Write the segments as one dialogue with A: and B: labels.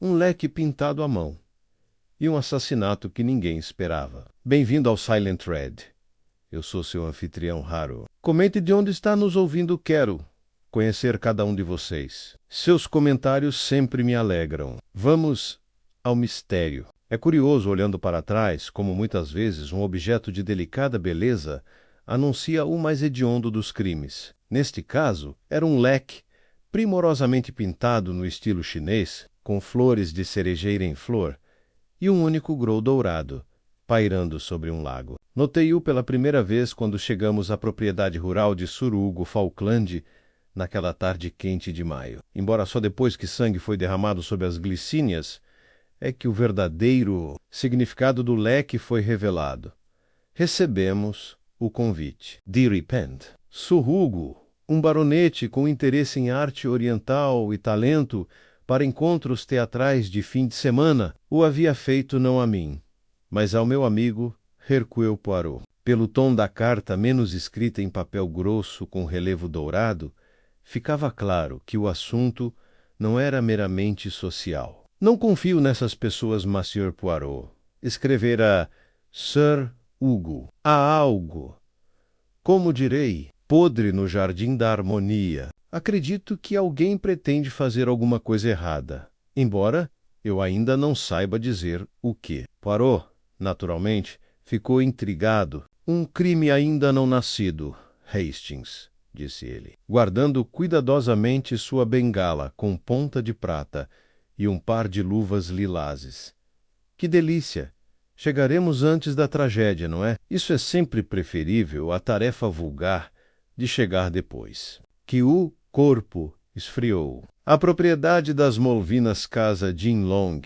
A: um leque pintado à mão e um assassinato que ninguém esperava. Bem-vindo ao Silent Red. Eu sou seu anfitrião raro. Comente de onde está nos ouvindo, quero conhecer cada um de vocês. Seus comentários sempre me alegram. Vamos ao mistério. É curioso, olhando para trás, como muitas vezes um objeto de delicada beleza anuncia o mais hediondo dos crimes. Neste caso, era um leque primorosamente pintado no estilo chinês, com flores de cerejeira em flor e um único grou dourado, pairando sobre um lago. Notei-o pela primeira vez quando chegamos à propriedade rural de Surugo, Falkland, naquela tarde quente de maio. Embora só depois que sangue foi derramado sobre as glicínias é que o verdadeiro significado do leque foi revelado. Recebemos o convite. Deary Pend. Surugo, um baronete com interesse em arte oriental e talento para encontros teatrais de fim de semana, o havia feito não a mim, mas ao meu amigo Hercule Poirot. Pelo tom da carta menos escrita em papel grosso com relevo dourado, ficava claro que o assunto não era meramente social. Não confio nessas pessoas, Monsieur Poirot. Escrevera Sir Hugo. Há algo, como direi, podre no jardim da harmonia. Acredito que alguém pretende fazer alguma coisa errada, embora eu ainda não saiba dizer o que. Poirot, naturalmente, ficou intrigado. Um crime ainda não nascido, Hastings, disse ele, guardando cuidadosamente sua bengala com ponta de prata e um par de luvas lilazes. Que delícia! Chegaremos antes da tragédia, não é? Isso é sempre preferível à tarefa vulgar de chegar depois. Que o corpo esfriou. A propriedade das Molvinas Casa Jin Long,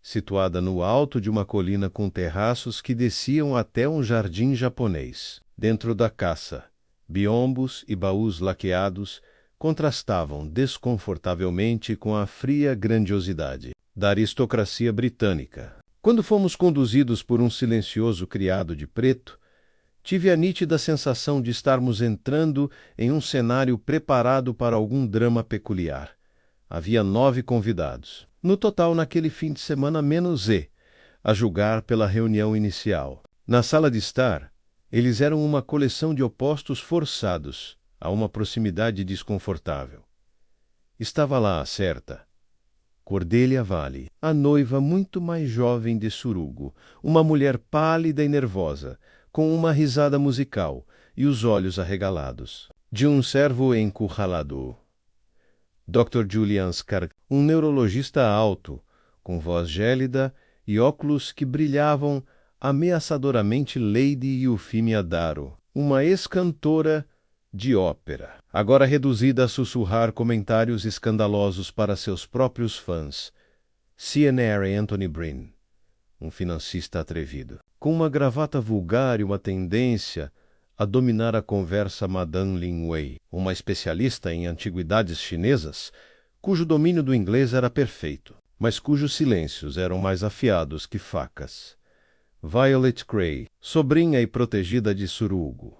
A: situada no alto de uma colina com terraços que desciam até um jardim japonês. Dentro da caça, biombos e baús laqueados contrastavam desconfortavelmente com a fria grandiosidade da aristocracia britânica. Quando fomos conduzidos por um silencioso criado de preto, tive a nítida sensação de estarmos entrando em um cenário preparado para algum drama peculiar. Havia 9 convidados. No total, naquele fim de semana, menos E, a julgar pela reunião inicial. Na sala de estar, eles eram uma coleção de opostos forçados a uma proximidade desconfortável. Estava lá, certa, Cordelia Valley, a noiva muito mais jovem de Surugo, uma mulher pálida e nervosa, com uma risada musical e os olhos arregalados. De um servo encurralado. Dr. Julian Scar, um neurologista alto, com voz gélida e óculos que brilhavam ameaçadoramente Lady Euphemia Darrow, uma ex-cantora de ópera, agora reduzida a sussurrar comentários escandalosos para seus próprios fãs. C.N.R. Anthony Breen, um financista atrevido. Com uma gravata vulgar e uma tendência a dominar a conversa, Madame Lin Wei, uma especialista em antiguidades chinesas, cujo domínio do inglês era perfeito, mas cujos silêncios eram mais afiados que facas. Violet Cray, sobrinha e protegida de Surugo.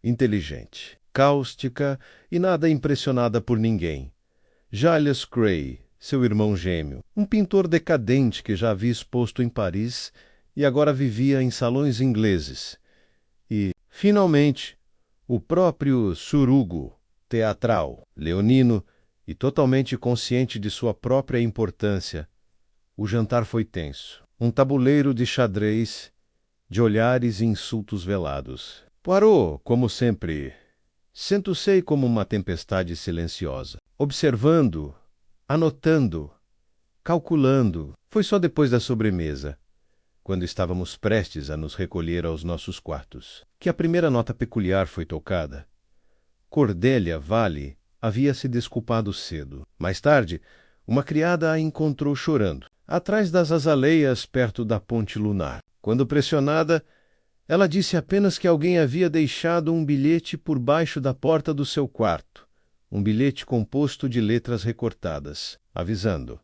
A: Inteligente, cáustica e nada impressionada por ninguém. Giles Cray, seu irmão gêmeo, um pintor decadente que já havia exposto em Paris e agora vivia em salões ingleses. E, finalmente, o próprio Surugo, teatral, leonino e totalmente consciente de sua própria importância. O jantar foi tenso. Um tabuleiro de xadrez, de olhares e insultos velados. Poirot, como sempre, sento-se como uma tempestade silenciosa, observando, anotando, calculando. Foi só depois da sobremesa, quando estávamos prestes a nos recolher aos nossos quartos, que a primeira nota peculiar foi tocada. Cordelia Valley havia se desculpado cedo. Mais tarde, uma criada a encontrou chorando, atrás das azaleias perto da ponte lunar. Quando pressionada, ela disse apenas que alguém havia deixado um bilhete por baixo da porta do seu quarto, um bilhete composto de letras recortadas, avisando: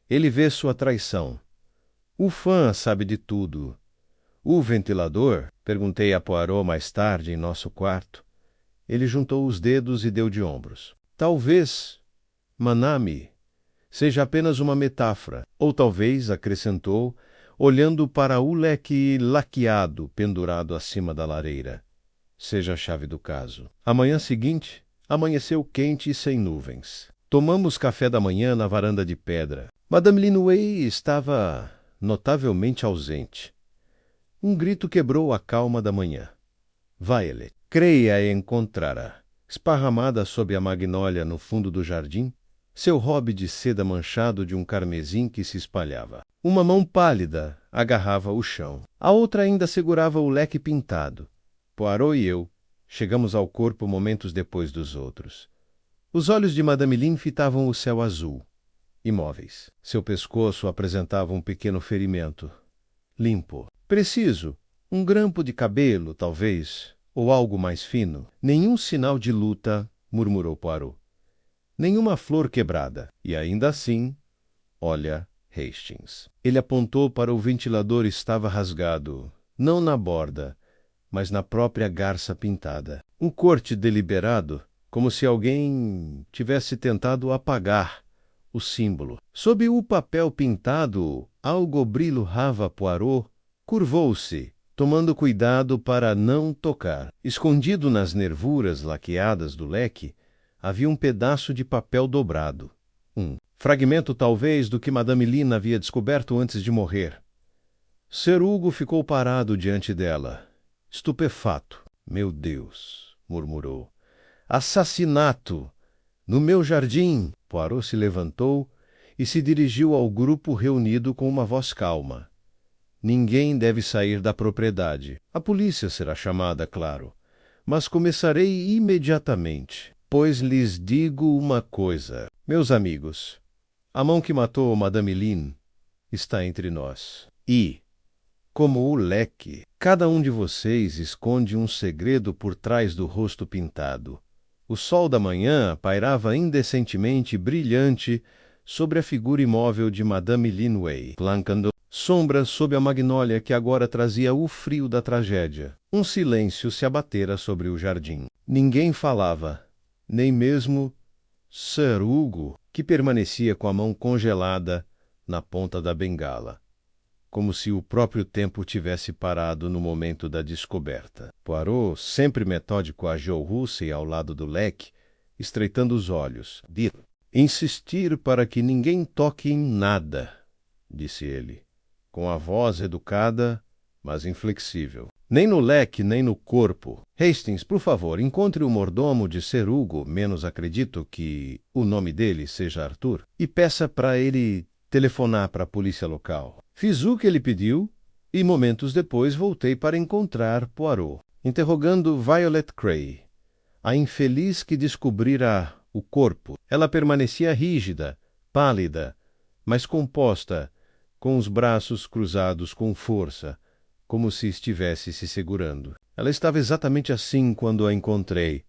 A: ele vê sua traição. O fã sabe de tudo. O ventilador? Perguntei a Poirot mais tarde em nosso quarto. Ele juntou os dedos e deu de ombros. Talvez, Manami, seja apenas uma metáfora, ou talvez, acrescentou, olhando para o leque laqueado pendurado acima da lareira, seja a chave do caso. A manhã seguinte, amanheceu quente e sem nuvens. Tomamos café da manhã na varanda de pedra. Madame Linway estava notavelmente ausente. Um grito quebrou a calma da manhã. Violet, creia encontrara, esparramada sob a magnólia no fundo do jardim, seu robe de seda manchado de um carmesim que se espalhava. Uma mão pálida agarrava o chão. A outra ainda segurava o leque pintado. Poirot e eu chegamos ao corpo momentos depois dos outros. Os olhos de Madame Lin fitavam o céu azul, imóveis. Seu pescoço apresentava um pequeno ferimento, limpo. Preciso, um grampo de cabelo, talvez, ou algo mais fino. Nenhum sinal de luta, murmurou Poirot. Nenhuma flor quebrada. E ainda assim, olha Hastings. Ele apontou para o ventilador, estava rasgado, não na borda, mas na própria garça pintada. Um corte deliberado, como se alguém tivesse tentado apagar o símbolo. Sob o papel pintado, algo brilhava. Poirot curvou-se, tomando cuidado para não tocar. Escondido nas nervuras laqueadas do leque, havia um pedaço de papel dobrado. Um fragmento, talvez, do que Madame Lin havia descoberto antes de morrer. Sir Hugo ficou parado diante dela, estupefato. Meu Deus, murmurou. Assassinato! No meu jardim! Poirot se levantou e se dirigiu ao grupo reunido com uma voz calma. Ninguém deve sair da propriedade. A polícia será chamada, claro. Mas começarei imediatamente, pois lhes digo uma coisa. Meus amigos, a mão que matou Madame Lin está entre nós. E, como o leque, cada um de vocês esconde um segredo por trás do rosto pintado. O sol da manhã pairava indecentemente brilhante sobre a figura imóvel de Madame Linway, flancando sombras sob a magnólia que agora trazia o frio da tragédia. Um silêncio se abatera sobre o jardim. Ninguém falava, nem mesmo Sir Hugo, que permanecia com a mão congelada na ponta da bengala, como se o próprio tempo tivesse parado no momento da descoberta. Poirot, sempre metódico, agiu Russell ao lado do leque, estreitando os olhos. Insistir para que ninguém toque em nada, disse ele, com a voz educada, mas inflexível. Nem no leque, nem no corpo. Hastings, por favor, encontre o mordomo de Sir Hugo, menos acredito que o nome dele seja Arthur, e peça para ele telefonar para a polícia local. Fiz o que ele pediu e momentos depois voltei para encontrar Poirot, interrogando Violet Cray, a infeliz que descobrira o corpo. Ela permanecia rígida, pálida, mas composta, com os braços cruzados com força, como se estivesse se segurando. Ela estava exatamente assim quando a encontrei,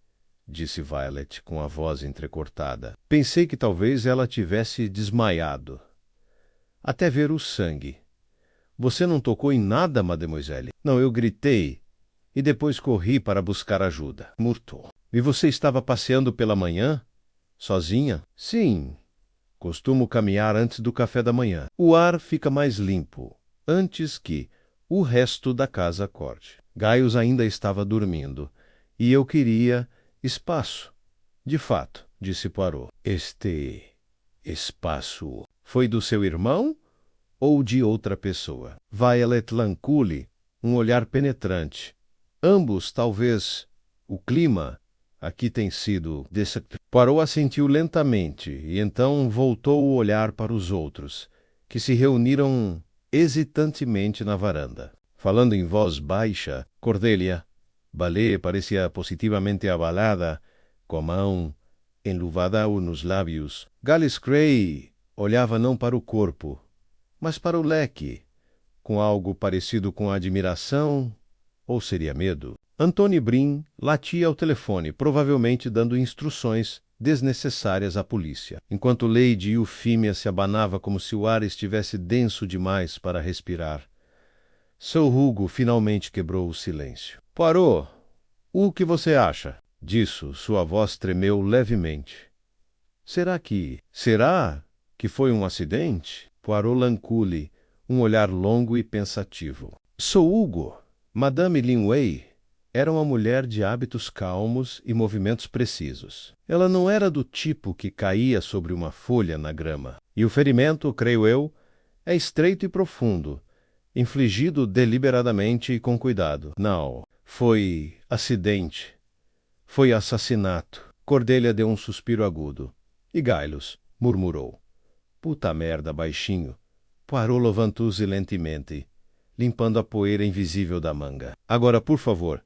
A: disse Violet com a voz entrecortada. Pensei que talvez ela tivesse desmaiado, até ver o sangue. Você não tocou em nada, mademoiselle? Não, eu gritei e depois corri para buscar ajuda. Murtou. E você estava passeando pela manhã? Sozinha? Sim. Costumo caminhar antes do café da manhã. O ar fica mais limpo, antes que o resto da casa acorde. Gaius ainda estava dormindo, e eu queria espaço. De fato, disse Poirot. Este espaço foi do seu irmão ou de outra pessoa? Violet Lancoule, um olhar penetrante. Ambos, talvez. O clima aqui tem sido... Poirot assentiu lentamente e então voltou o olhar para os outros, que se reuniram hesitantemente na varanda. Falando em voz baixa, Cordelia, Ballet parecia positivamente abalada, com a mão enluvada nos lábios. Gallis Cray olhava não para o corpo, mas para o leque, com algo parecido com admiração, ou seria medo. Antony Brin latia ao telefone, provavelmente dando instruções desnecessárias à polícia, enquanto Lady Eufímia se abanava como se o ar estivesse denso demais para respirar. Sir Hugo finalmente quebrou o silêncio. Poirot, o que você acha? Disso, sua voz tremeu levemente. Será? Que foi um acidente? Poirot lancou-lhe um olhar longo e pensativo. Sou Hugo. Madame Linway era uma mulher de hábitos calmos e movimentos precisos. Ela não era do tipo que caía sobre uma folha na grama. E o ferimento, creio eu, é estreito e profundo, infligido deliberadamente e com cuidado. Não, foi acidente. Foi assassinato. Cordelia deu um suspiro agudo. E Giles murmurou. Puta merda, baixinho. Poirot levantou-se lentamente, limpando a poeira invisível da manga. Agora, por favor,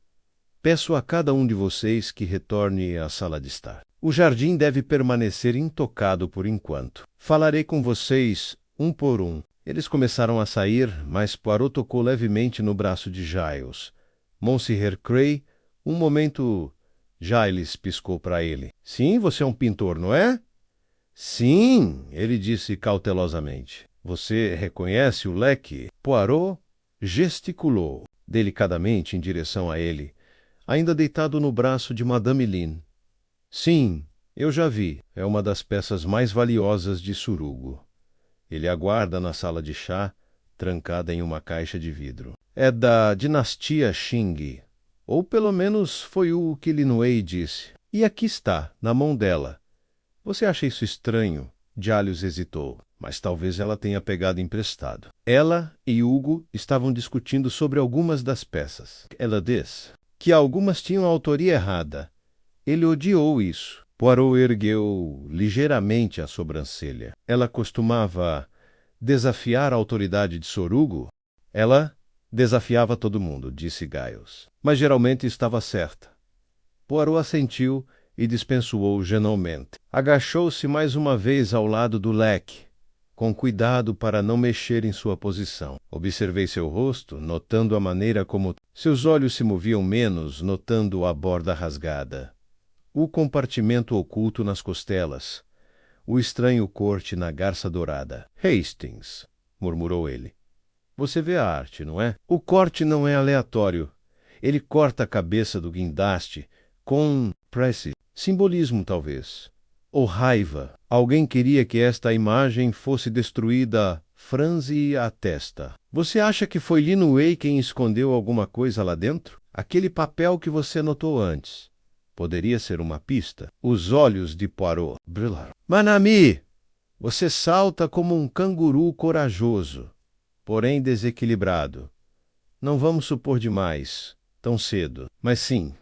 A: peço a cada um de vocês que retorne à sala de estar. O jardim deve permanecer intocado por enquanto. Falarei com vocês um por um. Eles começaram a sair, mas Poirot tocou levemente no braço de Giles. Monsieur Cray, um momento... Giles piscou para ele. Sim, você é um pintor, não é? Sim, ele disse cautelosamente. Você reconhece o leque? Poirot gesticulou delicadamente em direção a ele, ainda deitado no braço de Madame Lynn. Sim, eu já vi. É uma das peças mais valiosas de Surugo. Ele aguarda na sala de chá, trancada em uma caixa de vidro. É da dinastia Qing. Ou pelo menos foi o que Linway disse. E aqui está, na mão dela. Você acha isso estranho? Giles hesitou, mas talvez ela tenha pegado emprestado. Ela e Hugo estavam discutindo sobre algumas das peças. Ela disse que algumas tinham a autoria errada. Ele odiou isso. Poirot ergueu ligeiramente a sobrancelha. Ela costumava desafiar a autoridade de Surugo? Ela desafiava todo mundo, disse Giles. Mas geralmente estava certa. Poirot assentiu e dispensou gentilmente. Agachou-se mais uma vez ao lado do leque, com cuidado para não mexer em sua posição. Observei seu rosto, notando a maneira como seus olhos se moviam menos, notando a borda rasgada, o compartimento oculto nas costelas, o estranho corte na garça dourada. Hastings, murmurou ele. Você vê a arte, não é? O corte não é aleatório. Ele corta a cabeça do guindaste com prece, simbolismo talvez, ou raiva. Alguém queria que esta imagem fosse destruída, franze a testa. Você acha que foi Linway quem escondeu alguma coisa lá dentro? Aquele papel que você notou antes. Poderia ser uma pista. Os olhos de Poirot brilharam. Manami! Você salta como um canguru corajoso, porém desequilibrado. Não vamos supor demais, tão cedo. Mas sim,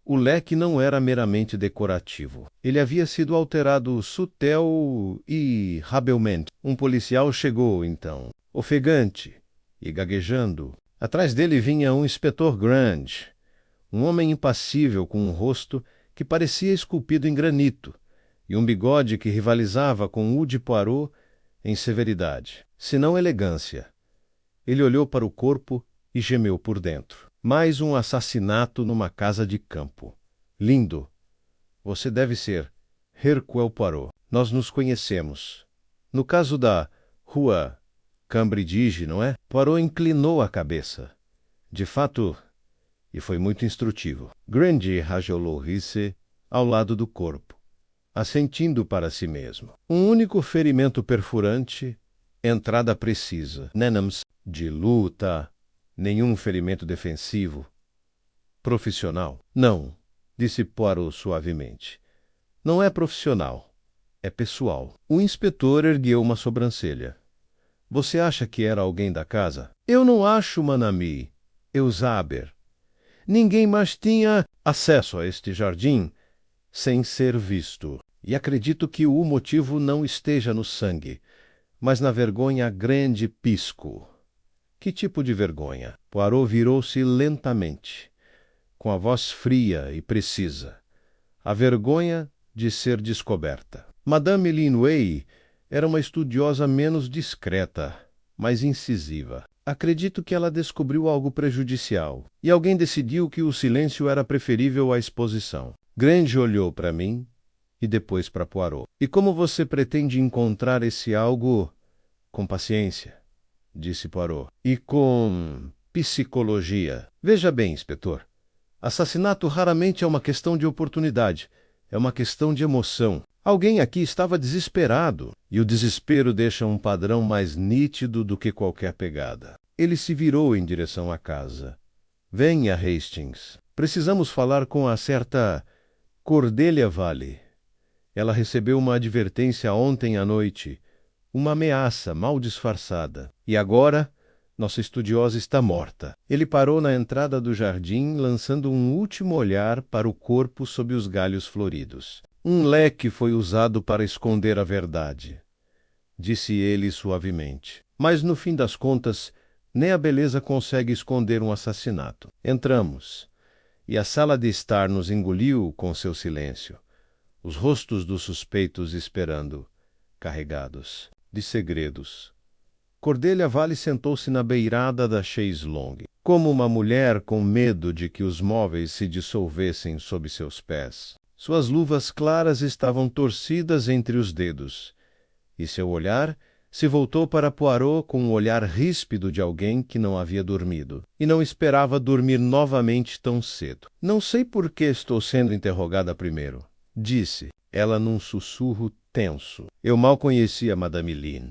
A: o leque não era meramente decorativo. Ele havia sido alterado sutil e habilmente. Um policial chegou, então, ofegante e gaguejando. Atrás dele vinha um inspetor Grande, um homem impassível com um rosto que parecia esculpido em granito e um bigode que rivalizava com o de Poirot em severidade, se não elegância. Ele olhou para o corpo e gemeu por dentro. Mais um assassinato numa casa de campo. Lindo. Você deve ser Hercule Poirot. Nós nos conhecemos. No caso da rua Cambridge, não é? Poirot inclinou a cabeça. De fato, e foi muito instrutivo. Grande rajolou-se ao lado do corpo, assentindo para si mesmo. Um único ferimento perfurante, entrada precisa. Nenhums de luta, nenhum ferimento defensivo. Profissional? Não, disse Poirot suavemente. Não é profissional, é pessoal. O inspetor ergueu uma sobrancelha. Você acha que era alguém da casa? Eu não acho, Manami. Eusaber. Ninguém mais tinha acesso a este jardim sem ser visto. E acredito que o motivo não esteja no sangue, mas na vergonha grande pisco. Que tipo de vergonha? Poirot virou-se lentamente, com a voz fria e precisa. A vergonha de ser descoberta. Madame Linway era uma estudiosa menos discreta, mais incisiva. Acredito que ela descobriu algo prejudicial, e alguém decidiu que o silêncio era preferível à exposição. Grange olhou para mim e depois para Poirot. E como você pretende encontrar esse algo? Com paciência, disse Poirot. E com psicologia. Veja bem, inspetor. Assassinato raramente é uma questão de oportunidade. É uma questão de emoção. Alguém aqui estava desesperado, e o desespero deixa um padrão mais nítido do que qualquer pegada. Ele se virou em direção à casa. Venha, Hastings. Precisamos falar com a certa Cordelia Valley. Ela recebeu uma advertência ontem à noite, uma ameaça mal disfarçada. E agora, nossa estudiosa está morta. Ele parou na entrada do jardim, lançando um último olhar para o corpo sob os galhos floridos. Um leque foi usado para esconder a verdade, disse ele suavemente. Mas, no fim das contas, nem a beleza consegue esconder um assassinato. Entramos, e a sala de estar nos engoliu com seu silêncio. Os rostos dos suspeitos esperando, carregados de segredos. Cordelia Valley sentou-se na beirada da chaise longue, como uma mulher com medo de que os móveis se dissolvessem sob seus pés. Suas luvas claras estavam torcidas entre os dedos, e seu olhar se voltou para Poirot com o olhar ríspido de alguém que não havia dormido, e não esperava dormir novamente tão cedo. Não sei por que estou sendo interrogada primeiro, disse ela num sussurro tenso. Eu mal conhecia Madame Lynn.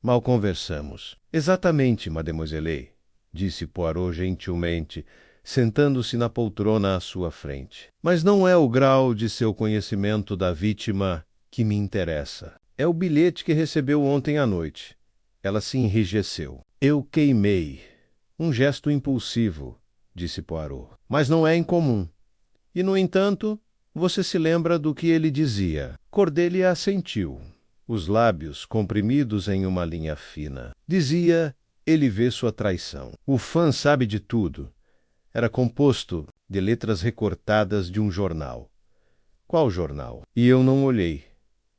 A: Mal conversamos. Exatamente, mademoiselle, disse Poirot gentilmente, sentando-se na poltrona à sua frente. Mas não é o grau de seu conhecimento da vítima que me interessa. É o bilhete que recebeu ontem à noite. Ela se enrijeceu. Eu queimei. Um gesto impulsivo, disse Poirot. Mas não é incomum. E, no entanto, você se lembra do que ele dizia. Cordelia assentiu, os lábios comprimidos em uma linha fina. Dizia, ele vê sua traição. O fã sabe de tudo. Era composto de letras recortadas de um jornal. Qual jornal? E eu não olhei.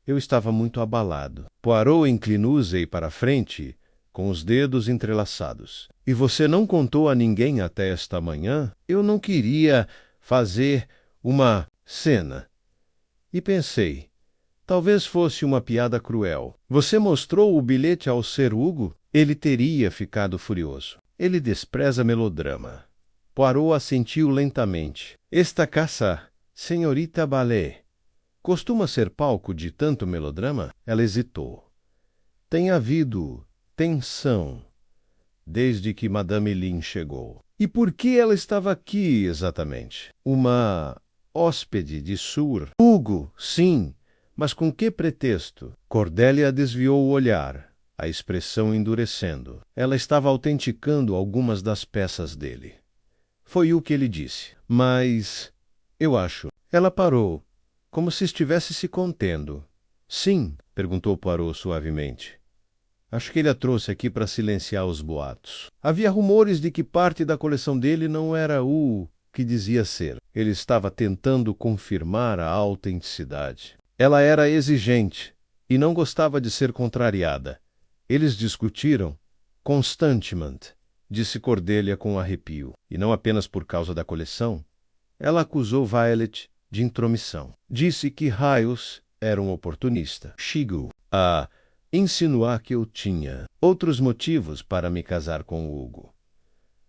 A: Eu estava muito abalado. Poirot inclinou-se para a frente, com os dedos entrelaçados. E você não contou a ninguém até esta manhã? Eu não queria fazer uma cena. E pensei, talvez fosse uma piada cruel. Você mostrou o bilhete ao Sr. Hugo? Ele teria ficado furioso. Ele despreza melodrama. Poirot assentiu lentamente. Esta casa, senhorita Ballet, costuma ser palco de tanto melodrama? Ela hesitou. Tem havido tensão desde que Madame Lynn chegou. E por que ela estava aqui, exatamente? Uma hóspede de Sur. Hugo, sim, mas com que pretexto? Cordelia desviou o olhar, a expressão endurecendo. Ela estava autenticando algumas das peças dele. Foi o que ele disse. Mas, eu acho. Ela parou, como se estivesse se contendo. Sim, perguntou Poirot suavemente. Acho que ele a trouxe aqui para silenciar os boatos. Havia rumores de que parte da coleção dele não era o que dizia ser. Ele estava tentando confirmar a autenticidade. Ela era exigente e não gostava de ser contrariada. Eles discutiram constantemente, disse Cordelia com arrepio. E não apenas por causa da coleção. Ela acusou Violet de intromissão. Disse que Hiles era um oportunista. Chegou a insinuar que eu tinha outros motivos para me casar com Hugo.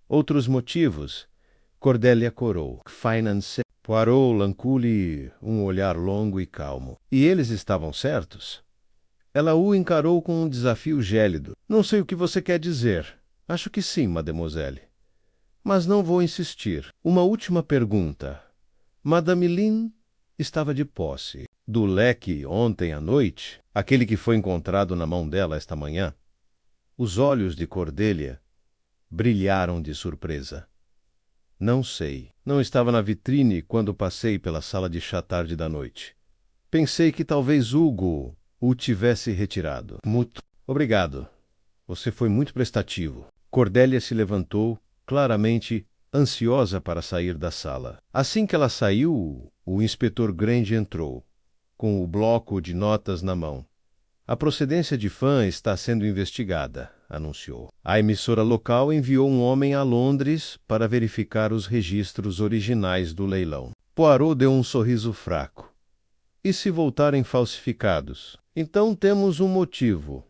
A: Outros motivos? Cordelia corou. Finance. Poirot lancou-lhe um olhar longo e calmo. E eles estavam certos? Ela o encarou com um desafio gélido. Não sei o que você quer dizer. Acho que sim, mademoiselle. Mas não vou insistir. Uma última pergunta. Madame Lynn estava de posse do leque ontem à noite, aquele que foi encontrado na mão dela esta manhã? Os olhos de Cordelia brilharam de surpresa. Não sei. Não estava na vitrine quando passei pela sala de chá tarde da noite. Pensei que talvez Hugo o tivesse retirado. Muito obrigado. Você foi muito prestativo. Cordelia se levantou, claramente ansiosa para sair da sala. Assim que ela saiu, o inspetor Grange entrou, com o bloco de notas na mão. A procedência de fã está sendo investigada, anunciou. A emissora local enviou um homem a Londres para verificar os registros originais do leilão. Poirot deu um sorriso fraco. E se voltarem falsificados? Então temos um motivo,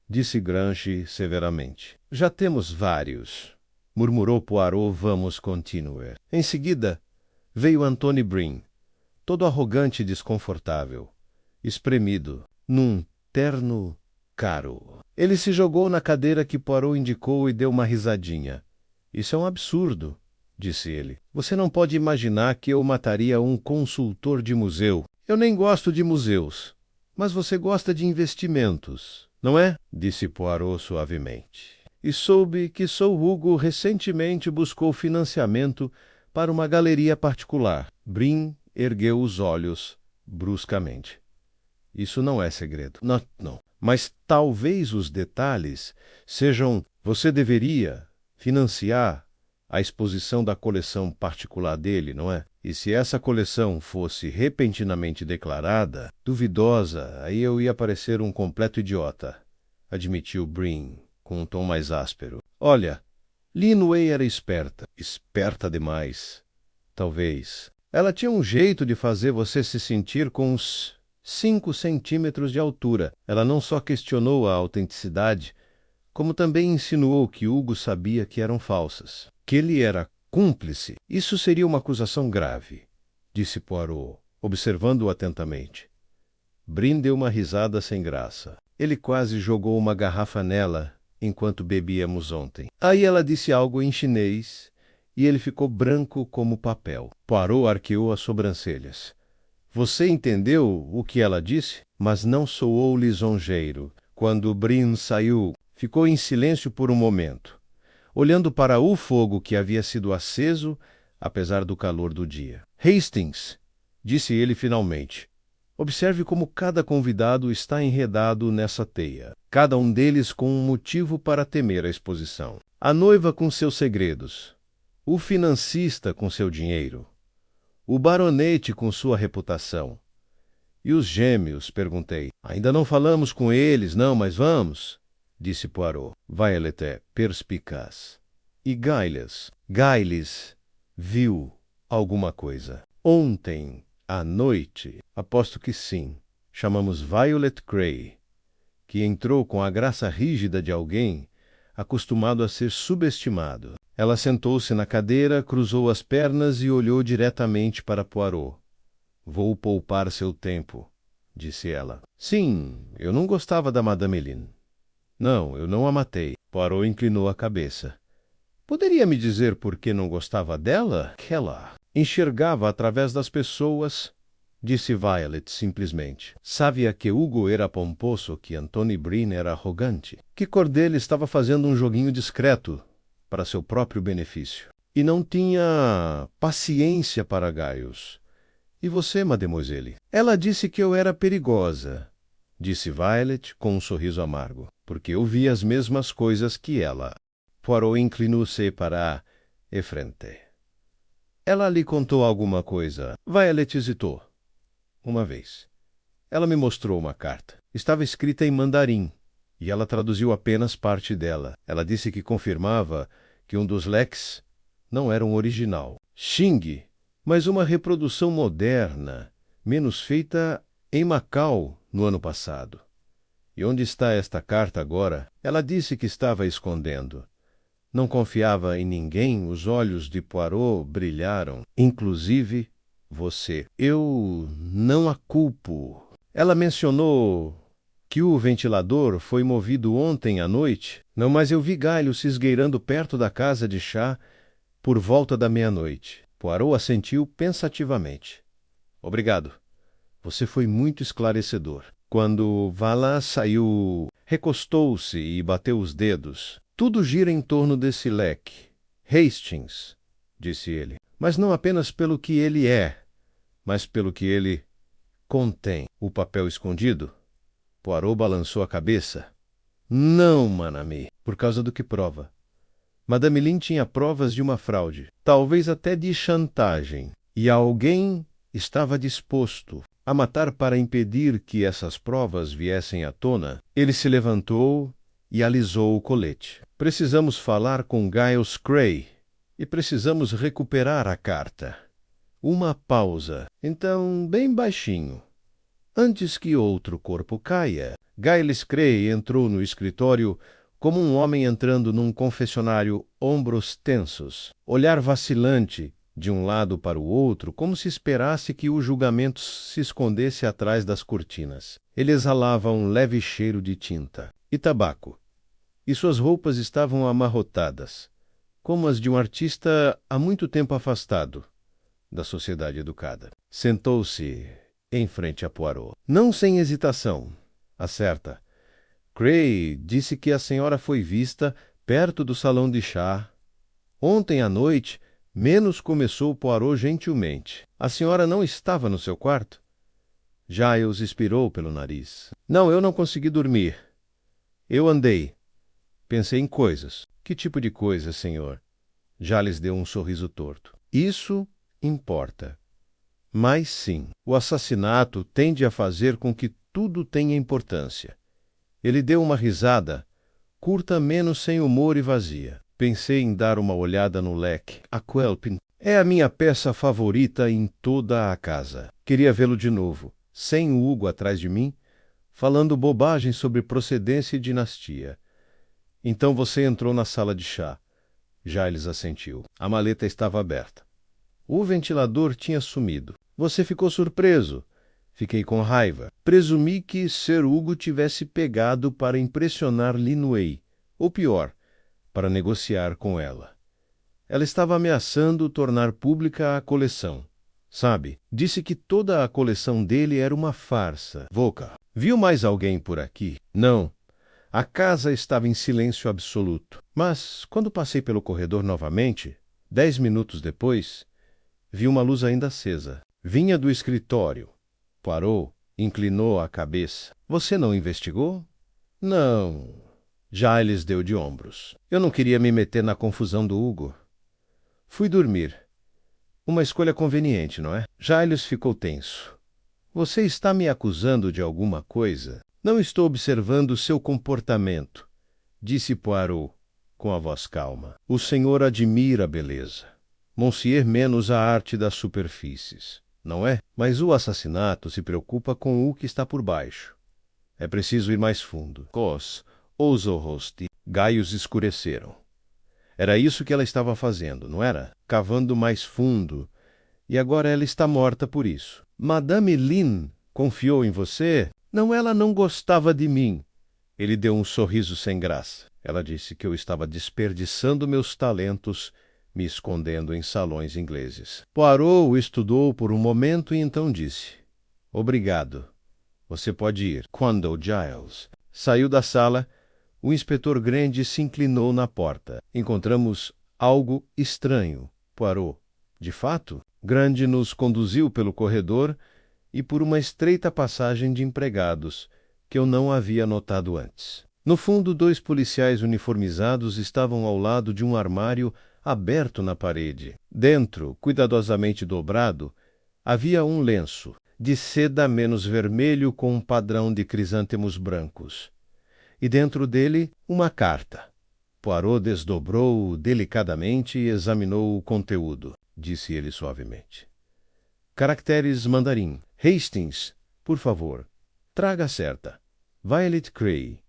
A: disse Grange severamente. Já temos vários, murmurou Poirot. Vamos continuar. Em seguida, veio Antony Breen, todo arrogante e desconfortável. espremido, num terno caro. Ele se jogou na cadeira que Poirot indicou e deu uma risadinha. Isso é um absurdo, disse ele. Você não pode imaginar que eu mataria um consultor de museu. Eu nem gosto de museus. Mas você gosta de investimentos, não é? Disse Poirot suavemente. E soube que Sr. Hugo recentemente buscou financiamento para uma galeria particular. Brin ergueu os olhos bruscamente. Isso não é segredo. Não. Mas talvez os detalhes sejam... Você deveria financiar a exposição da coleção particular dele, não é? E se essa coleção fosse repentinamente declarada, duvidosa, aí eu ia parecer um completo idiota, admitiu Brin, com um tom mais áspero. Olha, Linway era esperta demais. Talvez. Ela tinha um jeito de fazer você se sentir com uns 5 centímetros de altura. Ela não só questionou a autenticidade, como também insinuou que Hugo sabia que eram falsas. Que ele era cúmplice. Isso seria uma acusação grave, disse Poirot, observando-o atentamente. Brin deu uma risada sem graça. Ele quase jogou uma garrafa nela enquanto bebíamos ontem. Aí ela disse algo em chinês e ele ficou branco como papel. Poirot arqueou as sobrancelhas. Você entendeu o que ela disse? Mas não soou lisonjeiro. Quando Brin saiu, ficou em silêncio por um momento, olhando para o fogo que havia sido aceso, apesar do calor do dia. Hastings, disse ele finalmente, observe como cada convidado está enredado nessa teia, cada um deles com um motivo para temer a exposição. A noiva com seus segredos, o financista com seu dinheiro, o baronete com sua reputação. E os gêmeos, perguntei. Ainda não falamos com eles, não, mas vamos, disse Poirot. Violet é perspicaz. E Giles viu alguma coisa. Ontem à noite, aposto que sim. Chamamos Violet Grey, que entrou com a graça rígida de alguém acostumado a ser subestimado. Ela sentou-se na cadeira, cruzou as pernas e olhou diretamente para Poirot. Vou poupar seu tempo, disse ela. Sim, eu não gostava da Madame Helene. Não, eu não a matei. Poirot inclinou a cabeça. Poderia me dizer por que não gostava dela? Que ela enxergava através das pessoas, disse Violet simplesmente. Sabia que Hugo era pomposo, que Anthony Brin era arrogante, que Cordelia estava fazendo um joguinho discreto para seu próprio benefício. E não tinha paciência para Gaius. E você, mademoiselle? Ela disse que eu era perigosa, disse Violet com um sorriso amargo, porque eu vi as mesmas coisas que ela. Poirot inclinou-se para Efrente. Ela lhe contou alguma coisa? Violet hesitou. Uma vez. Ela me mostrou uma carta. Estava escrita em mandarim, e ela traduziu apenas parte dela. Ela disse que confirmava que um dos leques não era um original. Xing, mas uma reprodução moderna, menos feita em Macau no ano passado. E onde está esta carta agora? Ela disse que estava escondendo. Não confiava em ninguém, os olhos de Poirot brilharam, inclusive você. Eu não a culpo. Ela mencionou que o ventilador foi movido ontem à noite. Não, mas eu vi galhos se esgueirando perto da casa de chá por volta da meia-noite. Poirot assentiu pensativamente. Obrigado. Você foi muito esclarecedor. Quando Vala saiu, recostou-se e bateu os dedos. Tudo gira em torno desse leque. Hastings, disse ele. Mas não apenas pelo que ele é, mas pelo que ele contém. O papel escondido? Poirot balançou a cabeça. Não, mon ami. Por causa do que prova. Madame Helene tinha provas de uma fraude, talvez até de chantagem, e alguém estava disposto a matar para impedir que essas provas viessem à tona. Ele se levantou e alisou o colete. Precisamos falar com Giles Cray e precisamos recuperar a carta. Uma pausa. Então, bem baixinho. Antes que outro corpo caia, Giles Cray entrou no escritório como um homem entrando num confessionário, ombros tensos, olhar vacilante, de um lado para o outro, como se esperasse que o julgamento se escondesse atrás das cortinas. Ele exalava um leve cheiro de tinta e tabaco, e suas roupas estavam amarrotadas, como as de um artista há muito tempo afastado da sociedade educada. Sentou-se em frente a Poirot. Não sem hesitação. Acerta. Cray disse que a senhora foi vista perto do salão de chá. Ontem à noite, menos começou Poirot gentilmente. A senhora não estava no seu quarto? Giles expirou pelo nariz. Não, eu não consegui dormir. Eu andei. Pensei em coisas. Que tipo de coisas, senhor? Giles deu um sorriso torto. Isso importa. Mas sim, o assassinato tende a fazer com que tudo tenha importância. Ele deu uma risada, curta menos sem humor e vazia. Pensei em dar uma olhada no leque. A Quelpin é a minha peça favorita em toda a casa. Queria vê-lo de novo, sem o Hugo atrás de mim, falando bobagem sobre procedência e dinastia. Então você entrou na sala de chá. Giles assentiu. A maleta estava aberta. O ventilador tinha sumido. Você ficou surpreso. Fiquei com raiva. Presumi que Sir Hugo tivesse pegado para impressionar Linway, ou pior, para negociar com ela. Ela estava ameaçando tornar pública a coleção. Sabe, disse que toda a coleção dele era uma farsa. Voca, viu mais alguém por aqui? Não. A casa estava em silêncio absoluto. Mas, quando passei pelo corredor novamente, 10 minutos depois, vi uma luz ainda acesa. Vinha do escritório. Poirot inclinou a cabeça. Você não investigou? Não. Giles deu de ombros. Eu não queria me meter na confusão do Hugo. Fui dormir. Uma escolha conveniente, não é? Giles ficou tenso. Você está me acusando de alguma coisa? Não estou observando seu comportamento, disse Poirot, com a voz calma. O senhor admira a beleza. Monsieur menos a arte das superfícies, não é? Mas o assassinato se preocupa com o que está por baixo. É preciso ir mais fundo. Cos, ousou Rosti. Gaios escureceram. Era isso que ela estava fazendo, não era? Cavando mais fundo. E agora ela está morta por isso. Madame Lynn confiou em você? Não, ela não gostava de mim. Ele deu um sorriso sem graça. Ela disse que eu estava desperdiçando meus talentos, me escondendo em salões ingleses. Poirot o estudou por um momento e então disse: Obrigado. Você pode ir. Quando Giles saiu da sala, o inspetor Grande se inclinou na porta. Encontramos algo estranho, Poirot. De fato, Grande nos conduziu pelo corredor e por uma estreita passagem de empregados, que eu não havia notado antes. No fundo, 2 policiais uniformizados estavam ao lado de um armário aberto na parede. Dentro, cuidadosamente dobrado, havia um lenço, de seda menos vermelho com um padrão de crisântemos brancos. E dentro dele, uma carta. Poirot desdobrou-o delicadamente e examinou o conteúdo. Disse ele suavemente. Caracteres mandarim. Hastings, por favor, traga a certa. Violet Cray.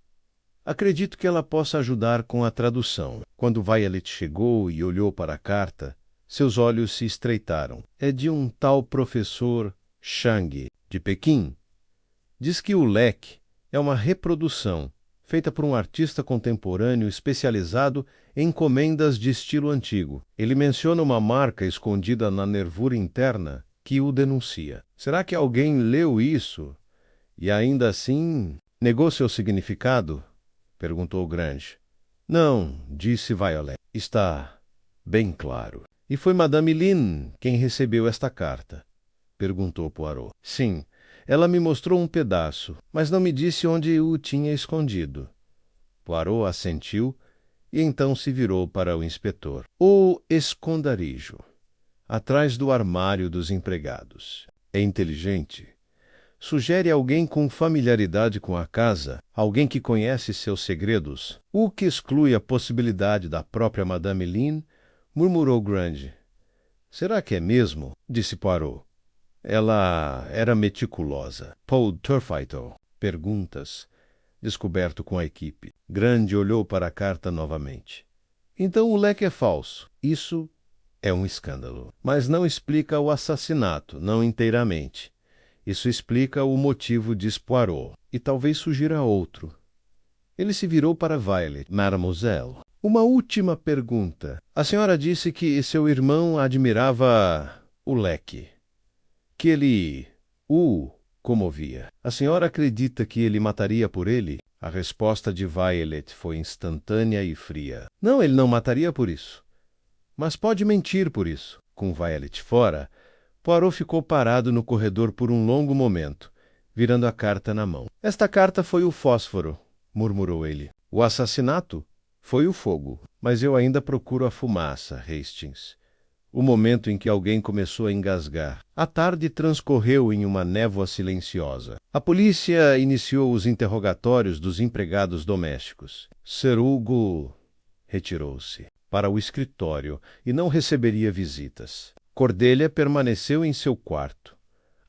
A: Acredito que ela possa ajudar com a tradução. Quando Violet chegou e olhou para a carta, seus olhos se estreitaram. É de um tal professor Chang, de Pequim. Diz que o leque é uma reprodução, feita por um artista contemporâneo especializado em encomendas de estilo antigo. Ele menciona uma marca escondida na nervura interna que o denuncia. Será que alguém leu isso e ainda assim negou seu significado? Perguntou Grange. Não, disse Violet. Está bem claro. E foi Madame Lynn quem recebeu esta carta? Perguntou Poirot. Sim, ela me mostrou um pedaço, mas não me disse onde o tinha escondido. Poirot assentiu e então se virou para o inspetor. O esconderijo, atrás do armário dos empregados. É inteligente. Sugere alguém com familiaridade com a casa, alguém que conhece seus segredos, o que exclui a possibilidade da própria Madame Lynn, murmurou Grande. Será que é mesmo? Disse Poirot. Ela era meticulosa. Paul Turfito. Perguntas. Descoberto com a equipe. Grande olhou para a carta novamente. Então o leque é falso. Isso É um escândalo. Mas não explica o assassinato, não inteiramente. Isso explica o motivo, diz Poirot, e talvez sugira outro. Ele se virou para Violet. Mademoiselle, uma última pergunta. A senhora disse que seu irmão admirava o leque, que ele o comovia. A senhora acredita que ele mataria por ele? A resposta de Violet foi instantânea e fria. Não, ele não mataria por isso. Mas pode mentir por isso. Com Violet fora, Poirot ficou parado no corredor por um longo momento, virando a carta na mão. Esta carta foi o fósforo, murmurou ele. O assassinato foi o fogo. Mas eu ainda procuro a fumaça, Hastings. O momento em que alguém começou a engasgar. A tarde transcorreu em uma névoa silenciosa. A polícia iniciou os interrogatórios dos empregados domésticos. Sir Hugo retirou-se para o escritório e não receberia visitas. Cordelia permaneceu em seu quarto,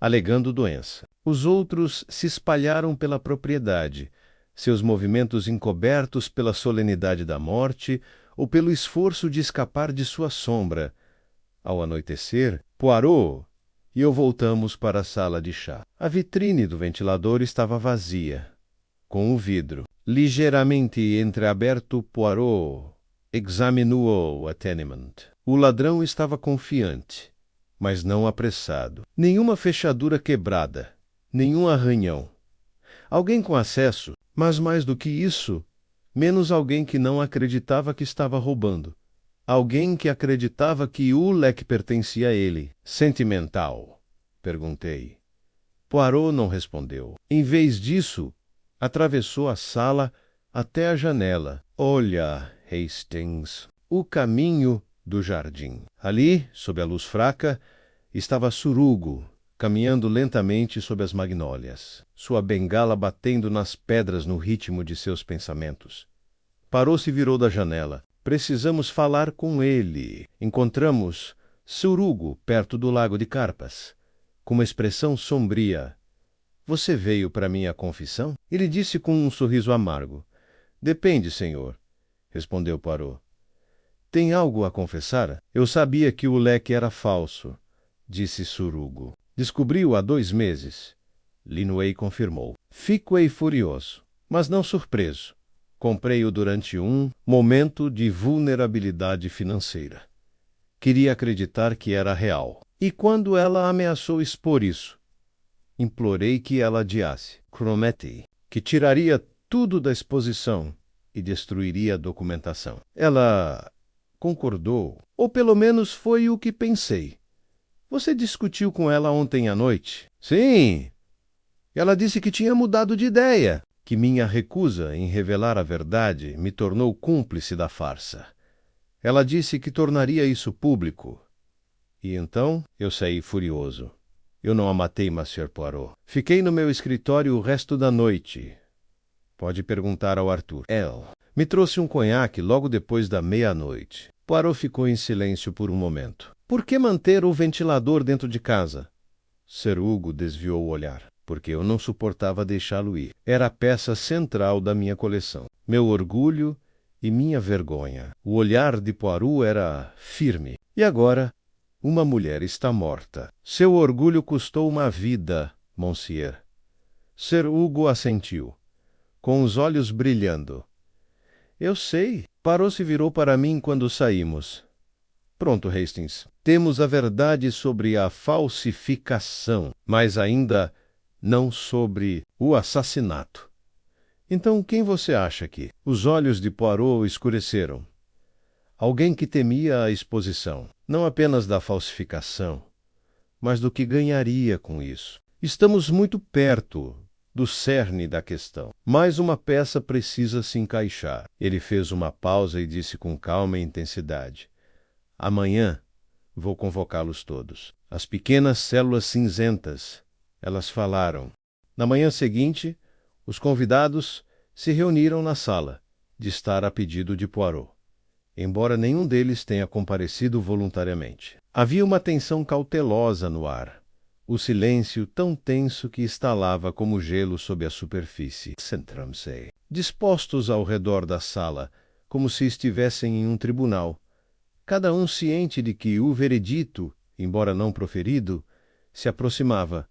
A: alegando doença. Os outros se espalharam pela propriedade, seus movimentos encobertos pela solenidade da morte ou pelo esforço de escapar de sua sombra. Ao anoitecer, Poirot e eu voltamos para a sala de chá. A vitrine do ventilador estava vazia, com o vidro ligeiramente entreaberto. Poirot examinou o tenement. O ladrão estava confiante, mas não apressado. Nenhuma fechadura quebrada, nenhum arranhão. Alguém com acesso, mas mais do que isso, menos alguém que não acreditava que estava roubando. Alguém que acreditava que o leque pertencia a ele. Sentimental? Perguntei. Poirot não respondeu. Em vez disso, atravessou a sala até a janela. Olha, Hastings, o caminho do jardim. Ali, sob a luz fraca, estava Sir Hugo, caminhando lentamente sob as magnólias, sua bengala batendo nas pedras no ritmo de seus pensamentos. Poirot se virou da janela. Precisamos falar com ele. Encontramos Sir Hugo perto do lago de Carpas, com uma expressão sombria. Você veio para minha confissão? Ele disse com um sorriso amargo. Depende, senhor, respondeu Poirot. Tem algo a confessar? Eu sabia que o leque era falso, disse Sir Hugo. Descobri-o há 2 meses. Linway confirmou. Fiquei furioso, mas não surpreso. Comprei-o durante um momento de vulnerabilidade financeira. Queria acreditar que era real. E quando ela ameaçou expor isso, implorei que ela adiasse. Prometi que tiraria tudo da exposição e destruiria a documentação. Ela concordou, ou pelo menos foi o que pensei. Você discutiu com ela ontem à noite? Sim. Ela disse que tinha mudado de ideia, que minha recusa em revelar a verdade me tornou cúmplice da farsa. Ela disse que tornaria isso público. E então eu saí furioso. Eu não a matei, Monsieur Poirot. Fiquei no meu escritório o resto da noite. Pode perguntar ao Arthur. Elle me trouxe um conhaque logo depois da meia-noite. Poirot ficou em silêncio por um momento. Por que manter o ventilador dentro de casa? Sir Hugo desviou o olhar. Porque eu não suportava deixá-lo ir. Era a peça central da minha coleção. Meu orgulho e minha vergonha. O olhar de Poirot era firme. E agora, uma mulher está morta. Seu orgulho custou uma vida, Monsieur. Sir Hugo assentiu, com os olhos brilhando. Eu sei. Poirot se virou para mim quando saímos. Pronto, Hastings. Temos a verdade sobre a falsificação, mas ainda não sobre o assassinato. Então, quem você acha aqui? Os olhos de Poirot escureceram. Alguém que temia a exposição, não apenas da falsificação, mas do que ganharia com isso. Estamos muito perto do cerne da questão. Mais uma peça precisa se encaixar. Ele fez uma pausa e disse com calma e intensidade. Amanhã vou convocá-los todos. As pequenas células cinzentas. Elas falaram. Na manhã seguinte, os convidados se reuniram na sala, de estar a pedido de Poirot, embora nenhum deles tenha comparecido voluntariamente. Havia uma tensão cautelosa no ar, o silêncio tão tenso que estalava como gelo sob a superfície. Sentaram-se, dispostos ao redor da sala, como se estivessem em um tribunal, cada um ciente de que o veredito, embora não proferido, se aproximava.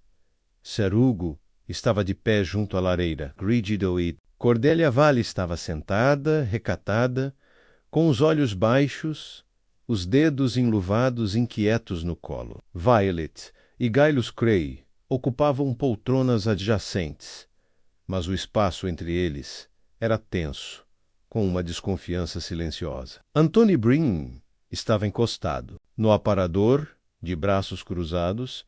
A: Surugo estava de pé junto à lareira, rígido e... Cordelia Valley estava sentada, recatada, com os olhos baixos, os dedos enluvados inquietos no colo. Violet e Gaius Cray ocupavam poltronas adjacentes, mas o espaço entre eles era tenso, com uma desconfiança silenciosa. Anthony Breen estava encostado. No aparador, de braços cruzados,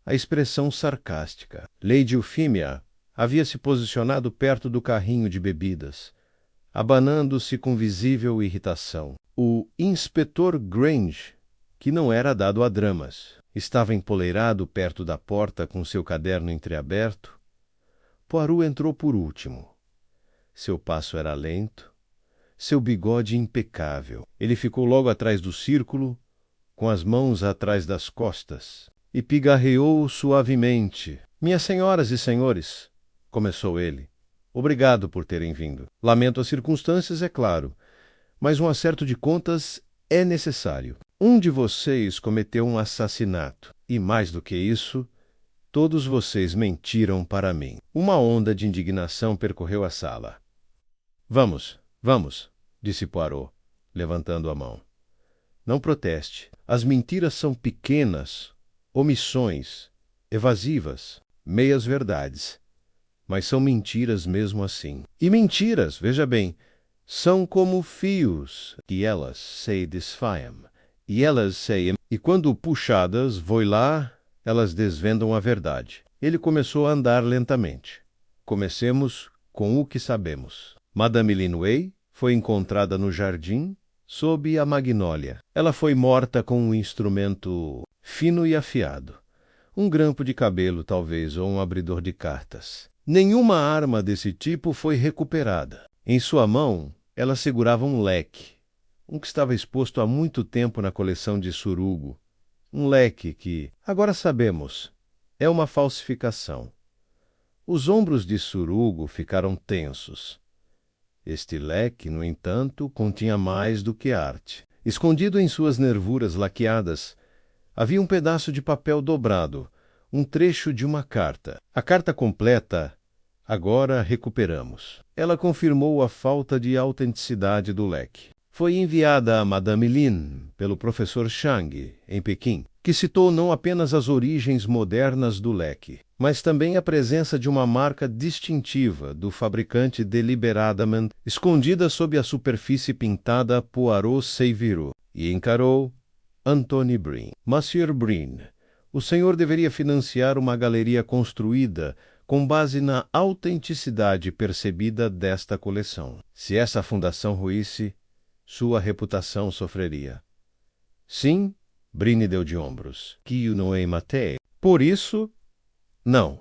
A: a expressão sarcástica. Lady Euphemia havia se posicionado perto do carrinho de bebidas, abanando-se com visível irritação. O inspetor Grange, que não era dado a dramas, estava empoleirado perto da porta com seu caderno entreaberto. Poirot entrou por último. Seu passo era lento, seu bigode impecável. Ele ficou logo atrás do círculo, com as mãos atrás das costas, e pigarreou suavemente. Minhas senhoras e senhores, começou ele, obrigado por terem vindo. Lamento as circunstâncias, é claro, mas um acerto de contas é necessário. Um de vocês cometeu um assassinato, e mais do que isso, todos vocês mentiram para mim. Uma onda de indignação percorreu a sala. Vamos, vamos, disse Poirot, levantando a mão. Não proteste. As mentiras são pequenas, omissões, evasivas, meias-verdades. Mas são mentiras mesmo assim. E mentiras, veja bem, são como fios, e elas se desfaem, e elas se... E quando puxadas, voi lá, elas desvendam a verdade. Ele começou a andar lentamente. Comecemos com o que sabemos. Madame Linway foi encontrada no jardim, sob a magnólia. Ela foi morta com um instrumento fino e afiado. Um grampo de cabelo, talvez, ou um abridor de cartas. Nenhuma arma desse tipo foi recuperada. Em sua mão, ela segurava um leque, um que estava exposto há muito tempo na coleção de Surugo. Um leque que, agora sabemos, é uma falsificação. Os ombros de Surugo ficaram tensos. Este leque, no entanto, continha mais do que arte. Escondido em suas nervuras laqueadas, havia um pedaço de papel dobrado, um trecho de uma carta. A carta completa, agora recuperamos. Ela confirmou a falta de autenticidade do leque. Foi enviada a Madame Lin pelo professor Chang, em Pequim, que citou não apenas as origens modernas do leque, mas também a presença de uma marca distintiva do fabricante deliberadamente escondida sob a superfície pintada Poirot Séviro, e encarou Anthony Breen. Monsieur Breen, o senhor deveria financiar uma galeria construída com base na autenticidade percebida desta coleção. Se essa fundação ruísse, sua reputação sofreria. Sim, Breen deu de ombros. Que eu não matei. Por isso, não.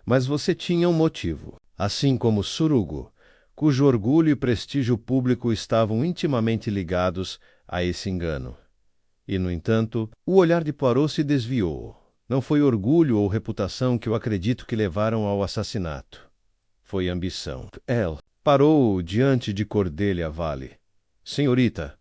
A: Mas você tinha um motivo. Assim como Surugo, cujo orgulho e prestígio público estavam intimamente ligados a esse engano. E, no entanto, o olhar de Poirot se desviou. Não foi orgulho ou reputação que eu acredito que levaram ao assassinato. Foi ambição. Ela parou diante de Cordelia Valley. Senhorita,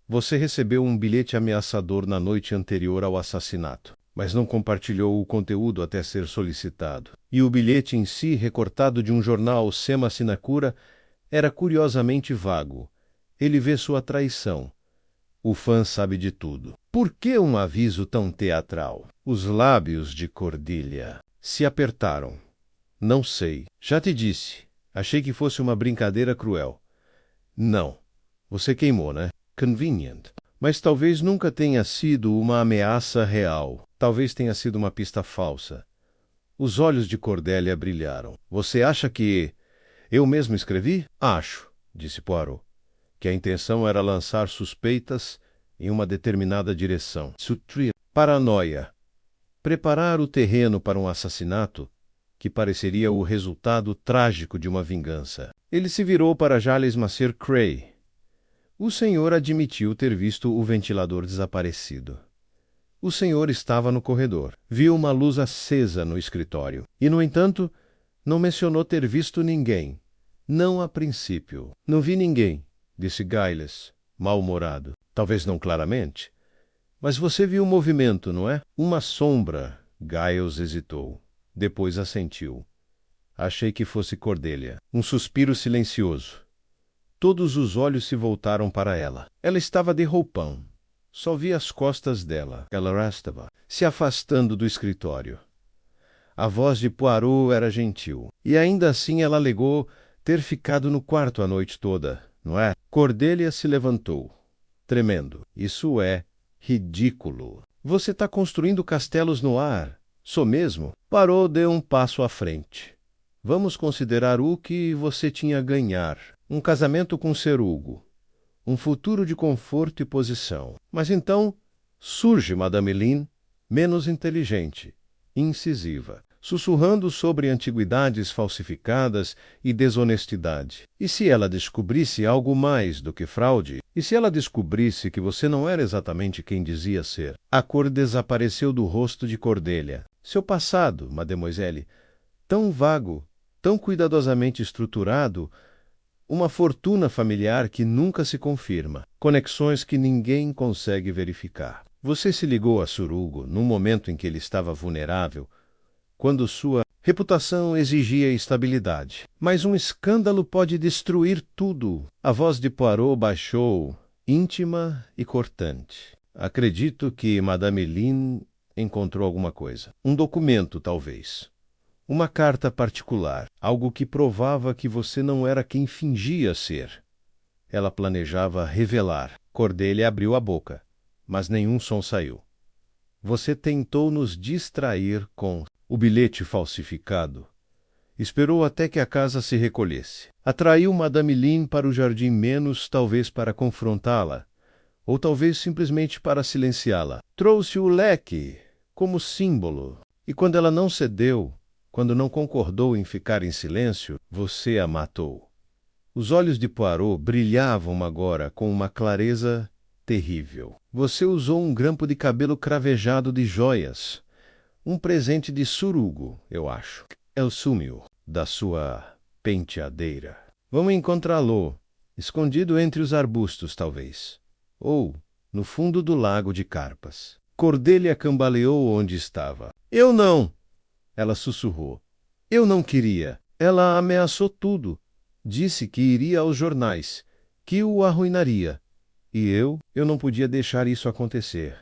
A: você recebeu um bilhete ameaçador na noite anterior ao assassinato, mas não compartilhou o conteúdo até ser solicitado. E o bilhete em si, recortado de um jornal Sema Sinecura, era curiosamente vago. Ele vê sua traição. O fã sabe de tudo. Por que um aviso tão teatral? Os lábios de Cordelia se apertaram. Não sei. Já te disse. Achei que fosse uma brincadeira cruel. Não. Você queimou, né? Convenient. Mas talvez nunca tenha sido uma ameaça real. Talvez tenha sido uma pista falsa. Os olhos de Cordelia brilharam. Você acha que eu mesmo escrevi? Acho, disse Poirot, que a intenção era lançar suspeitas em uma determinada direção. Paranoia. Preparar o terreno para um assassinato que pareceria o resultado trágico de uma vingança. Ele se virou para Giles Massier Cray. O senhor admitiu ter visto o ventilador desaparecido. O senhor estava no corredor. Viu uma luz acesa no escritório. E, no entanto, não mencionou ter visto ninguém. Não a princípio. Não vi ninguém, disse Giles, mal-humorado. Talvez não claramente. Mas você viu o movimento, não é? Uma sombra. Giles hesitou. Depois assentiu. Achei que fosse Cordelia. Um suspiro silencioso. Todos os olhos se voltaram para ela. Ela estava de roupão. Só vi as costas dela. Ela estava se afastando do escritório. A voz de Poirot era gentil. E ainda assim ela alegou ter ficado no quarto a noite toda, não é? Cordelia se levantou, tremendo. Isso é ridículo. Você está construindo castelos no ar. Sou mesmo? Poirot deu um passo à frente. Vamos considerar o que você tinha a ganhar. Um casamento com Sir Hugo. Um futuro de conforto e posição. Mas então surge Madame Lynn, menos inteligente, incisiva, sussurrando sobre antiguidades falsificadas e desonestidade. E se ela descobrisse algo mais do que fraude? E se ela descobrisse que você não era exatamente quem dizia ser? A cor desapareceu do rosto de Cordelia. Seu passado, mademoiselle, tão vago, tão cuidadosamente estruturado, uma fortuna familiar que nunca se confirma, conexões que ninguém consegue verificar. Você se ligou a Sir Hugo num momento em que ele estava vulnerável, quando sua reputação exigia estabilidade. Mas um escândalo pode destruir tudo. A voz de Poirot baixou, íntima e cortante. Acredito que Madame Lynn encontrou alguma coisa. Um documento, talvez. Uma carta particular. Algo que provava que você não era quem fingia ser. Ela planejava revelar. Cordelia abriu a boca, mas nenhum som saiu. Você tentou nos distrair com o bilhete falsificado. Esperou até que a casa se recolhesse. Atraiu Madame Lynn para o jardim menos, talvez para confrontá-la, ou talvez simplesmente para silenciá-la. Trouxe o leque como símbolo. E quando ela não cedeu, quando não concordou em ficar em silêncio, você a matou. Os olhos de Poirot brilhavam agora com uma clareza terrível. Você usou um grampo de cabelo cravejado de joias. Um presente de Sir Hugo, eu acho. Ele sumiu da sua penteadeira. Vamos encontrá-lo, escondido entre os arbustos, talvez. Ou no fundo do lago de carpas. Cordelia cambaleou onde estava. Eu não! Ela sussurrou. Eu não queria. Ela ameaçou tudo. Disse que iria aos jornais, que o arruinaria. E eu não podia deixar isso acontecer.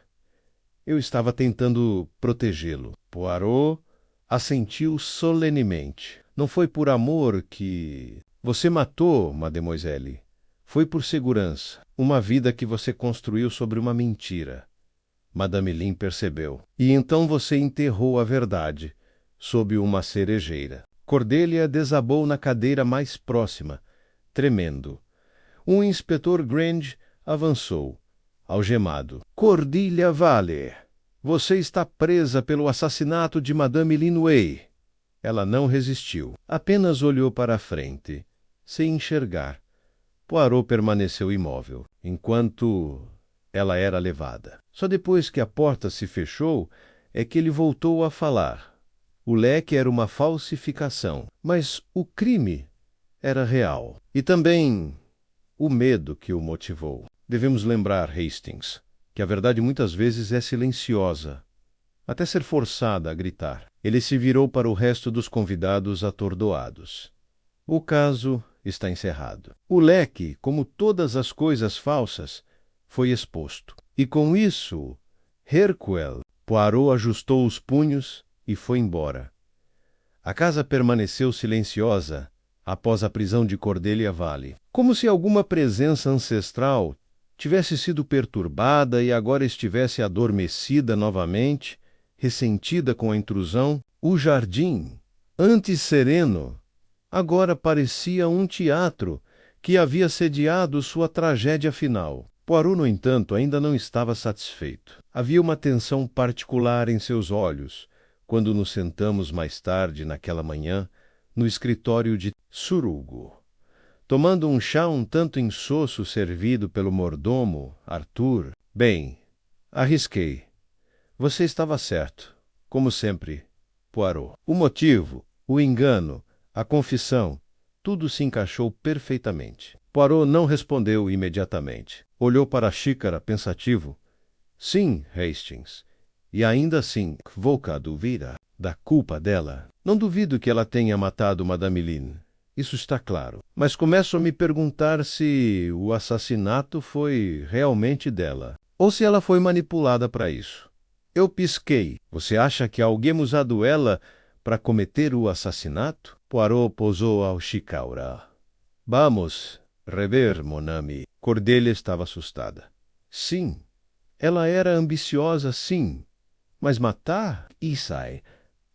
A: Eu estava tentando protegê-lo. Poirot assentiu solenemente. Não foi por amor que você matou, mademoiselle. Foi por segurança. Uma vida que você construiu sobre uma mentira. Madame Lynn percebeu. E então você enterrou a verdade sob uma cerejeira. Cordelia desabou na cadeira mais próxima, tremendo. O inspetor Grange avançou, algemado. Cordelia Vale, você está presa pelo assassinato de Madame Linway. Ela não resistiu, apenas olhou para a frente, sem enxergar. Poirot permaneceu imóvel, enquanto ela era levada. Só depois que a porta se fechou é que ele voltou a falar. O leque era uma falsificação, mas o crime era real. E também o medo que o motivou. Devemos lembrar, Hastings, que a verdade muitas vezes é silenciosa, até ser forçada a gritar. Ele se virou para o resto dos convidados atordoados. O caso está encerrado. O leque, como todas as coisas falsas, foi exposto. E com isso, Hercule, Poirot ajustou os punhos e foi embora. A casa permaneceu silenciosa após a prisão de Cordelia Vale, como se alguma presença ancestral tivesse sido perturbada e agora estivesse adormecida novamente, ressentida com a intrusão. O jardim, antes sereno, agora parecia um teatro que havia sediado sua tragédia final. Poirot, no entanto, ainda não estava satisfeito. Havia uma tensão particular em seus olhos quando nos sentamos mais tarde naquela manhã no escritório de Sir Hugo, tomando um chá um tanto insosso servido pelo mordomo, Arthur. Bem, arrisquei. Você estava certo, como sempre, Poirot. O motivo, o engano, a confissão, tudo se encaixou perfeitamente. Poirot não respondeu imediatamente. Olhou para a xícara, pensativo. Sim, Hastings. E ainda assim, Voca duvida da culpa dela. Não duvido que ela tenha matado Madame Lynn. Isso está claro. Mas começo a me perguntar se o assassinato foi realmente dela. Ou se ela foi manipulada para isso. Eu pisquei. Você acha que alguém usado ela para cometer o assassinato? Poirot pousou ao Chicaura. Vamos rever, mon ami. Cordelia estava assustada. Sim, ela era ambiciosa, sim. Mas matar? Isso é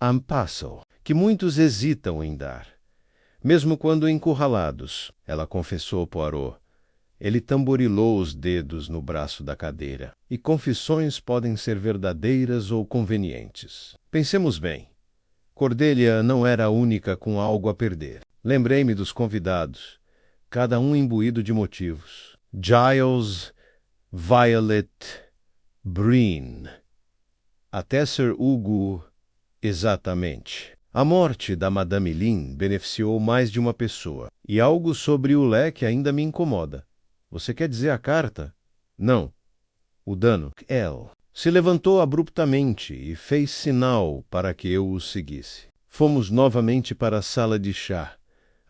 A: um passo que muitos hesitam em dar. Mesmo quando encurralados, ela confessou Poirot. Ele tamborilou os dedos no braço da cadeira. E confissões podem ser verdadeiras ou convenientes. Pensemos bem. Cordelia não era a única com algo a perder. Lembrei-me dos convidados, cada um imbuído de motivos. Giles, Violet, Breen. Até Sir Hugo, exatamente. A morte da Madame Lynn beneficiou mais de uma pessoa. E algo sobre o leque ainda me incomoda. Você quer dizer a carta? Não. O dano. Elle se levantou abruptamente e fez sinal para que eu o seguisse. Fomos novamente para a sala de chá,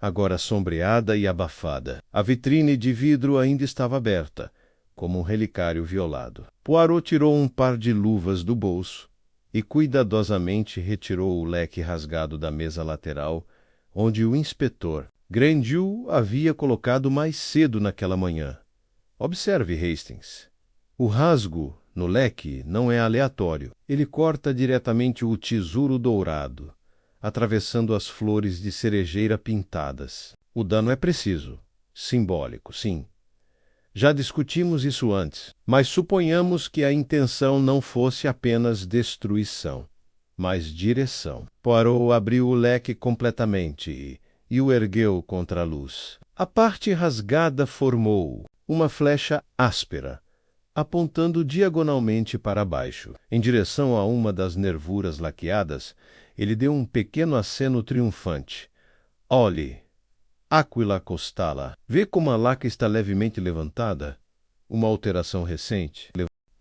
A: agora sombreada e abafada. A vitrine de vidro ainda estava aberta, como um relicário violado. Poirot tirou um par de luvas do bolso e cuidadosamente retirou o leque rasgado da mesa lateral, onde o inspetor Grandjew havia colocado mais cedo naquela manhã. Observe, Hastings. O rasgo no leque não é aleatório. Ele corta diretamente o tesouro dourado, atravessando as flores de cerejeira pintadas. O dano é preciso, simbólico, sim. Já discutimos isso antes, mas suponhamos que a intenção não fosse apenas destruição, mas direção. Poirot abriu o leque completamente e o ergueu contra a luz. A parte rasgada formou uma flecha áspera, apontando diagonalmente para baixo. Em direção a uma das nervuras laqueadas, ele deu um pequeno aceno triunfante. Olhe, Aquila costala. Vê como a laca está levemente levantada? Uma alteração recente.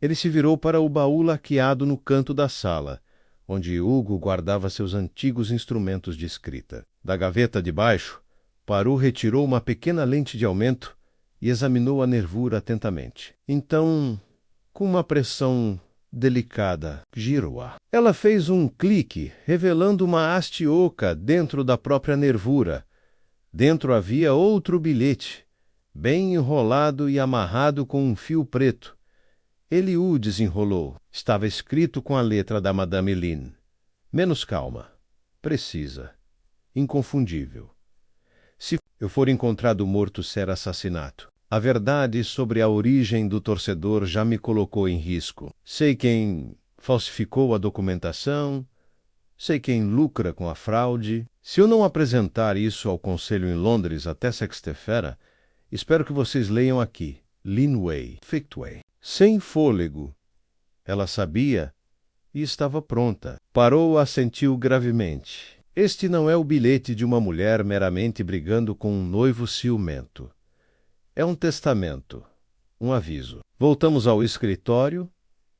A: Ele se virou para o baú laqueado no canto da sala, onde Hugo guardava seus antigos instrumentos de escrita. Da gaveta de baixo, Poirot retirou uma pequena lente de aumento e examinou a nervura atentamente. Então, com uma pressão delicada, girou-a. Ela fez um clique, revelando uma haste oca dentro da própria nervura. Dentro havia outro bilhete, bem enrolado e amarrado com um fio preto. Ele o desenrolou. Estava escrito com a letra da Madame Lynn. Menos calma, precisa, inconfundível. Se eu for encontrado morto, será assassinato. A verdade sobre a origem do torcedor já me colocou em risco. Sei quem falsificou a documentação, sei quem lucra com a fraude. Se eu não apresentar isso ao conselho em Londres até sexta-feira, espero que vocês leiam aqui. Linway, Fictway. Sem fôlego. Ela sabia e estava pronta. Parou, assentiu gravemente. Este não é o bilhete de uma mulher meramente brigando com um noivo ciumento. É um testamento, um aviso. Voltamos ao escritório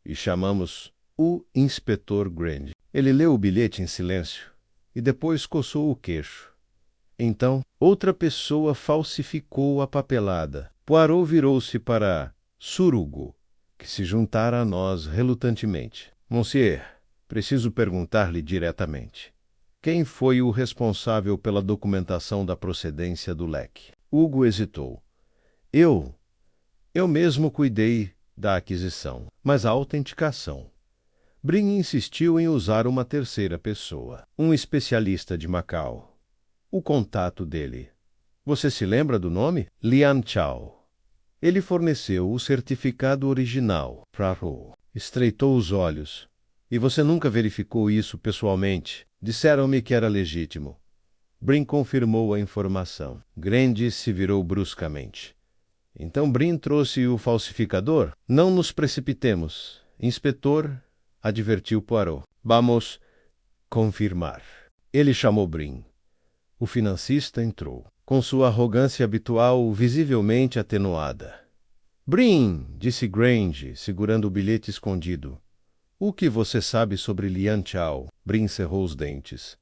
A: e chamamos o inspetor Grande. Ele leu o bilhete em silêncio e depois coçou o queixo. Então, outra pessoa falsificou a papelada. Poirot virou-se para Surugo, que se juntara a nós relutantemente. Monsieur, preciso perguntar-lhe diretamente. Quem foi o responsável pela documentação da procedência do leque? Hugo hesitou. Eu mesmo cuidei da aquisição, mas a autenticação. Breen insistiu em usar uma terceira pessoa, um especialista de Macau. O contato dele. Você se lembra do nome? Lian Chao. Ele forneceu o certificado original. Poirot estreitou os olhos. E você nunca verificou isso pessoalmente? Disseram-me que era legítimo. Breen confirmou a informação. Grande se virou bruscamente. Então Breen trouxe o falsificador? Não nos precipitemos. Inspetor, advertiu Poirot. Vamos confirmar. Ele chamou Breen. O financista entrou, com sua arrogância habitual visivelmente atenuada. Brin, disse Grange, segurando o bilhete escondido. O que você sabe sobre Lian Chao? Brin cerrou os dentes.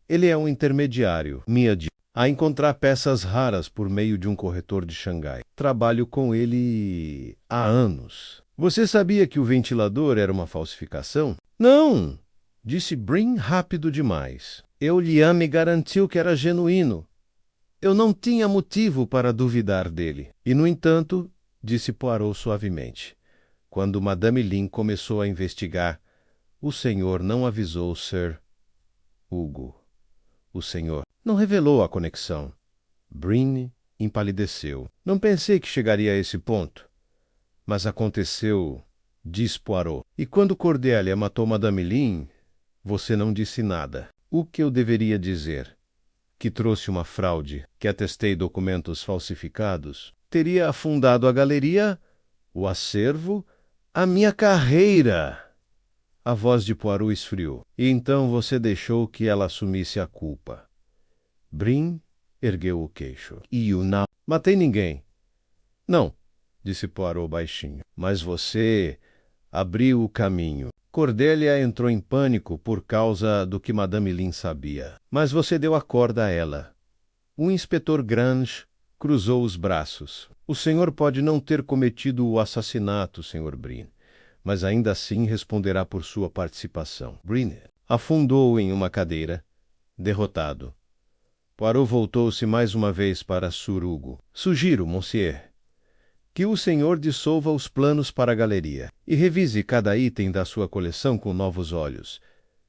A: Ele é um intermediário, Mia disse, a encontrar peças raras por meio de um corretor de Xangai. Trabalho com ele há anos. Você sabia que o ventilador era uma falsificação? Não, disse Brin rápido demais. Lian me garantiu que era genuíno. Eu não tinha motivo para duvidar dele. E, no entanto, disse Poirot suavemente, quando Madame Lin começou a investigar, o senhor não avisou Sir Hugo. O senhor não revelou a conexão. Brin empalideceu. Não pensei que chegaria a esse ponto. Mas aconteceu, disse Poirot. E quando Cordelia matou Madame Lin, você não disse nada. O que eu deveria dizer? Que trouxe uma fraude, que atestei documentos falsificados? Teria afundado a galeria, o acervo, a minha carreira. A voz de Poirot esfriou. E então você deixou que ela assumisse a culpa. Brin ergueu o queixo. E eu não matei ninguém. Não, disse Poirot baixinho. Mas você abriu o caminho. Cordelia entrou em pânico por causa do que Madame Lin sabia. Mas você deu a corda a ela. O inspetor Grange cruzou os braços. O senhor pode não ter cometido o assassinato, Sr. Brin, mas ainda assim responderá por sua participação. Brin afundou em uma cadeira, derrotado. Poirot voltou-se mais uma vez para Sir Hugo. Sugiro, monsieur, que o senhor dissolva os planos para a galeria e revise cada item da sua coleção com novos olhos.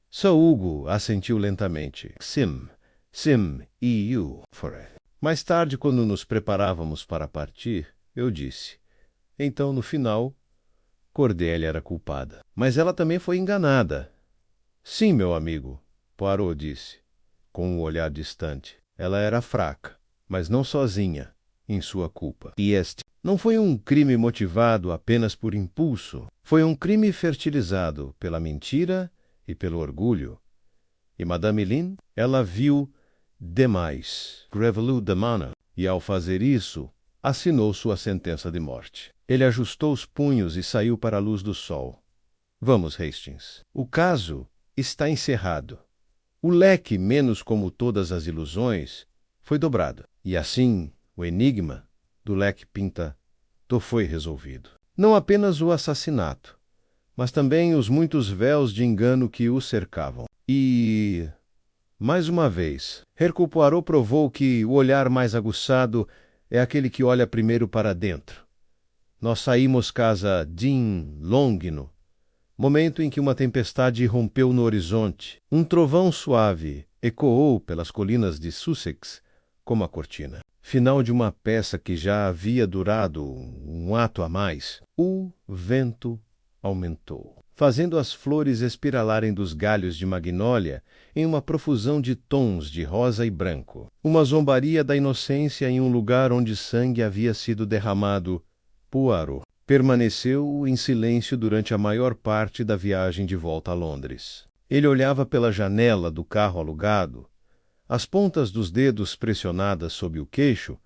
A: Sir Hugo assentiu lentamente. Sim, e you, Foray. Mais tarde, quando nos preparávamos para partir, eu disse. Então, no final, Cordelia era culpada. Mas ela também foi enganada. Sim, meu amigo, Poirot disse, com um olhar distante. Ela era fraca, mas não sozinha, em sua culpa. E este não foi um crime motivado apenas por impulso. Foi um crime fertilizado pela mentira e pelo orgulho. E Madame Lin, ela viu demais, Grevelu de Manor, e ao fazer isso, assinou sua sentença de morte. Ele ajustou os punhos e saiu para a luz do sol. Vamos, Hastings. O caso está encerrado. O leque, menos como todas as ilusões, foi dobrado. E assim, o enigma do leque Pinta foi resolvido. Não apenas o assassinato, mas também os muitos véus de engano que o cercavam. E, mais uma vez, Hercule Poirot provou que o olhar mais aguçado é aquele que olha primeiro para dentro. Nós saímos casa Dean Longino, momento em que uma tempestade irrompeu no horizonte. Um trovão suave ecoou pelas colinas de Sussex como a cortina. Final de uma peça que já havia durado um ato a mais. O vento aumentou, fazendo as flores espiralarem dos galhos de magnólia em uma profusão de tons de rosa e branco. Uma zombaria da inocência em um lugar onde sangue havia sido derramado. Poirot permaneceu em silêncio durante a maior parte da viagem de volta a Londres. Ele olhava pela janela do carro alugado, as pontas dos dedos pressionadas sob o queixo,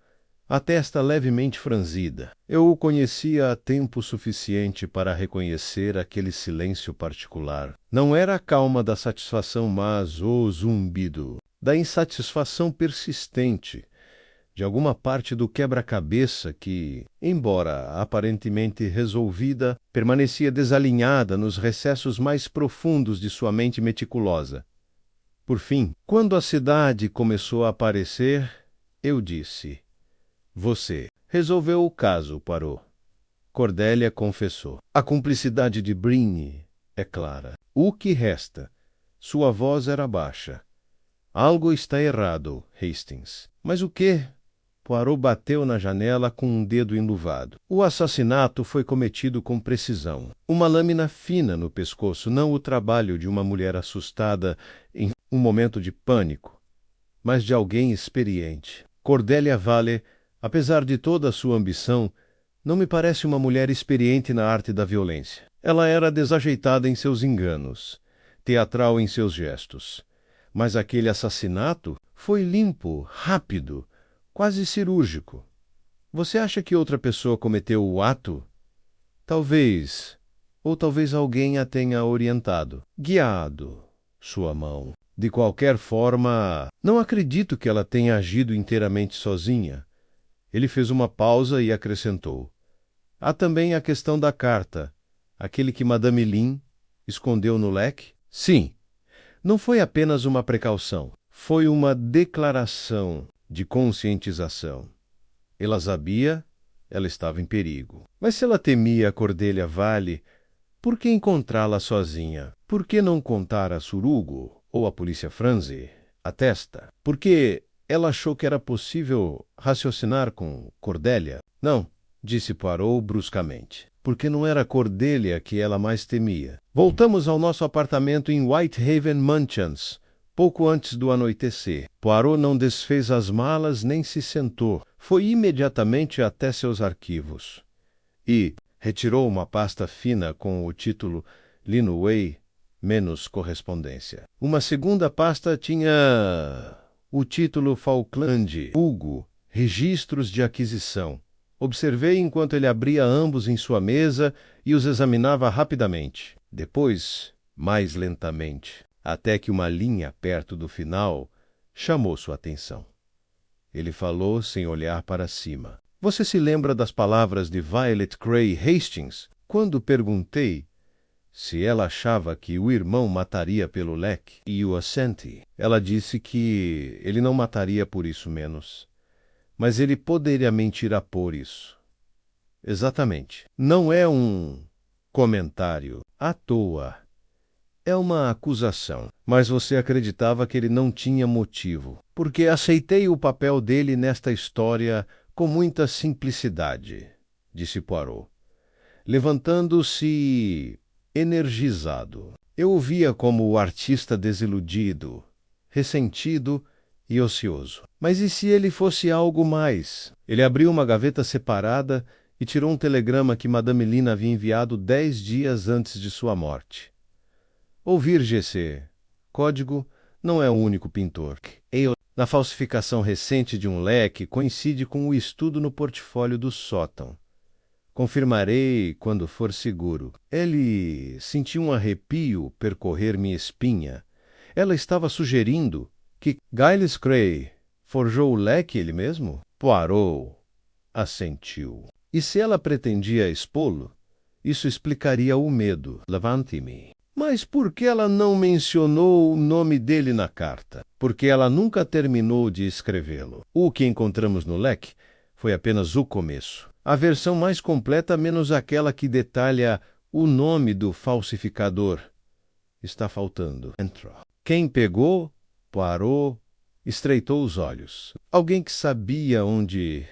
A: a testa levemente franzida. Eu o conhecia há tempo suficiente para reconhecer aquele silêncio particular. Não era a calma da satisfação, mas o zumbido da insatisfação persistente de alguma parte do quebra-cabeça que, embora aparentemente resolvida, permanecia desalinhada nos recessos mais profundos de sua mente meticulosa. Por fim, quando a cidade começou a aparecer, eu disse: você resolveu o caso, Poirot. Cordelia confessou. A cumplicidade de Brin é clara. O que resta? Sua voz era baixa. Algo está errado, Hastings. Mas o quê? Poirot bateu na janela com um dedo enluvado. O assassinato foi cometido com precisão. Uma lâmina fina no pescoço, não o trabalho de uma mulher assustada em um momento de pânico, mas de alguém experiente. Cordelia Vale, apesar de toda a sua ambição, não me parece uma mulher experiente na arte da violência. Ela era desajeitada em seus enganos, teatral em seus gestos. Mas aquele assassinato foi limpo, rápido, quase cirúrgico. Você acha que outra pessoa cometeu o ato? Talvez. Ou talvez alguém a tenha orientado, guiado sua mão. De qualquer forma, não acredito que ela tenha agido inteiramente sozinha. Ele fez uma pausa e acrescentou. Há também a questão da carta, aquele que Madame Lin escondeu no leque? Sim. Não foi apenas uma precaução, foi uma declaração de conscientização. Ela sabia, ela estava em perigo. Mas se ela temia a Cordelia Vale, por que encontrá-la sozinha? Por que não contar a Surugo ou a polícia Franze, a Testa? Porque ela achou que era possível raciocinar com Cordelia? Não, disse Poirot bruscamente. Porque não era Cordelia que ela mais temia. Voltamos ao nosso apartamento em Whitehaven Mansions, pouco antes do anoitecer. Poirot não desfez as malas nem se sentou. Foi imediatamente até seus arquivos. E retirou uma pasta fina com o título Linway, menos correspondência. Uma segunda pasta tinha o título Falkland, Hugo, Registros de Aquisição. Observei enquanto ele abria ambos em sua mesa e os examinava rapidamente. Depois, mais lentamente, até que uma linha perto do final chamou sua atenção. Ele falou sem olhar para cima. Você se lembra das palavras de Violet Cray Hastings quando perguntei se ela achava que o irmão mataria pelo leque e o assenti? Ela disse que ele não mataria por isso menos. Mas ele poderia mentir a por isso. Exatamente. Não é um comentário à toa. É uma acusação. Mas você acreditava que ele não tinha motivo. Porque aceitei o papel dele nesta história com muita simplicidade, disse Poirot, levantando-se energizado. Eu o via como o artista desiludido, ressentido e ocioso. Mas e se ele fosse algo mais? Ele abriu uma gaveta separada e tirou um telegrama que Madame Lina havia enviado 10 dias antes de sua morte. Ouvir GC. Código não é o único pintor. Na falsificação recente de um leque coincide com o estudo no portfólio do sótão. Confirmarei quando for seguro. Ele sentiu um arrepio percorrer minha espinha. Ela estava sugerindo que Giles Cray forjou o leque ele mesmo? Poirot assentiu. E se ela pretendia expô-lo, isso explicaria o medo. Levante-me. Mas por que ela não mencionou o nome dele na carta? Porque ela nunca terminou de escrevê-lo. O que encontramos no leque foi apenas o começo. A versão mais completa, menos aquela que detalha o nome do falsificador. Está faltando. Quem pegou? Poirot estreitou os olhos. Alguém que sabia onde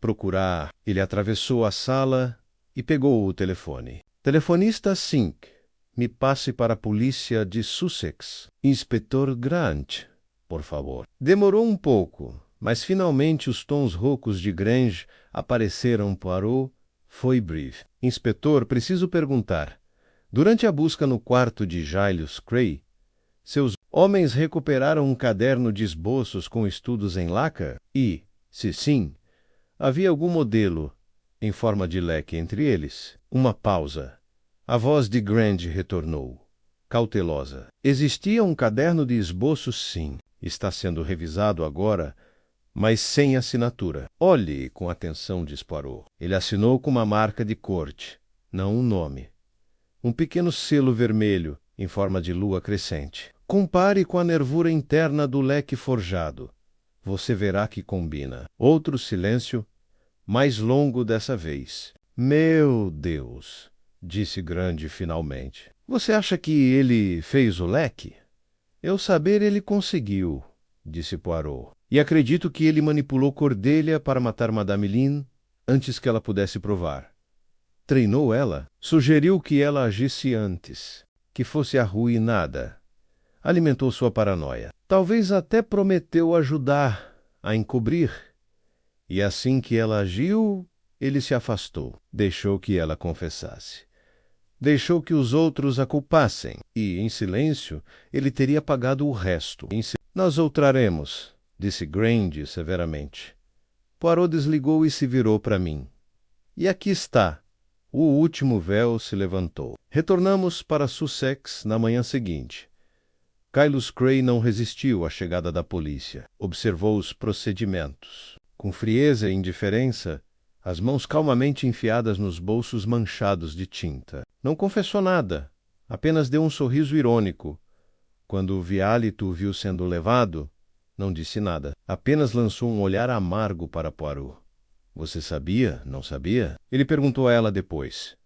A: procurar. Ele atravessou a sala e pegou o telefone. Telefonista Sink. Me passe para a polícia de Sussex. Inspetor Grant, por favor. Demorou um pouco, mas finalmente os tons roucos de Grange apareceram. Poirot foi breve. Inspetor, preciso perguntar. Durante a busca no quarto de Giles Cray, seus homens recuperaram um caderno de esboços com estudos em laca? E, se sim, havia algum modelo em forma de leque entre eles? Uma pausa. A voz de Grange retornou, cautelosa. Existia um caderno de esboços, sim. Está sendo revisado agora, mas sem assinatura. Olhe com atenção, disse Poirot. Ele assinou com uma marca de corte, não um nome. Um pequeno selo vermelho, em forma de lua crescente. Compare com a nervura interna do leque forjado. Você verá que combina. Outro silêncio, mais longo dessa vez. Meu Deus! Disse Grande finalmente. Você acha que ele fez o leque? Eu saber, ele conseguiu, disse Poirot. E acredito que ele manipulou Cordelia para matar Madame Lin antes que ela pudesse provar. Treinou ela? Sugeriu que ela agisse antes, que fosse arruinada. Alimentou sua paranoia. Talvez até prometeu ajudar a encobrir. E assim que ela agiu, ele se afastou. Deixou que ela confessasse. Deixou que os outros a culpassem, e, em silêncio, ele teria pagado o resto. Nós outraremos, disse Grange severamente. Poirot desligou e se virou para mim. E aqui está. O último véu se levantou. Retornamos para Sussex na manhã seguinte. Kylus Cray não resistiu à chegada da polícia. Observou os procedimentos. Com frieza e indiferença, as mãos calmamente enfiadas nos bolsos manchados de tinta. Não confessou nada, apenas deu um sorriso irônico. Quando o Vialito o viu sendo levado, não disse nada. Apenas lançou um olhar amargo para Poirot. Você sabia? Não sabia? Ele perguntou a ela depois.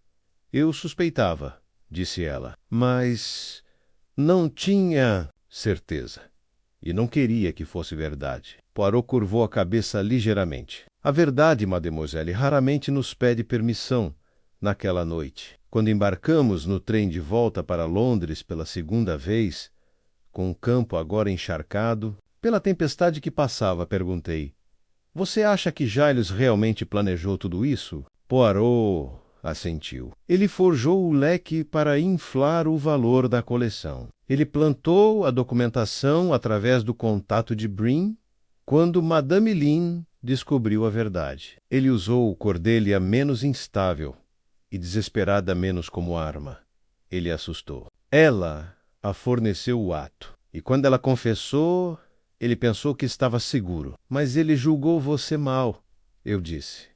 A: Eu suspeitava, disse ela, mas não tinha certeza. E não queria que fosse verdade. Poirot curvou a cabeça ligeiramente. A verdade, mademoiselle, raramente nos pede permissão naquela noite. Quando embarcamos no trem de volta para Londres pela segunda vez, com o campo agora encharcado, pela tempestade que passava, perguntei. Você acha que Giles realmente planejou tudo isso? Poirot assentiu. Ele forjou o leque para inflar o valor da coleção. Ele plantou a documentação através do contato de Breen quando Madame Lynn descobriu a verdade. Ele usou Cordelia menos instável e desesperada menos como arma. Ele assustou. Ela a forneceu o ato. E quando ela confessou, ele pensou que estava seguro. Mas ele julgou você mal, eu disse.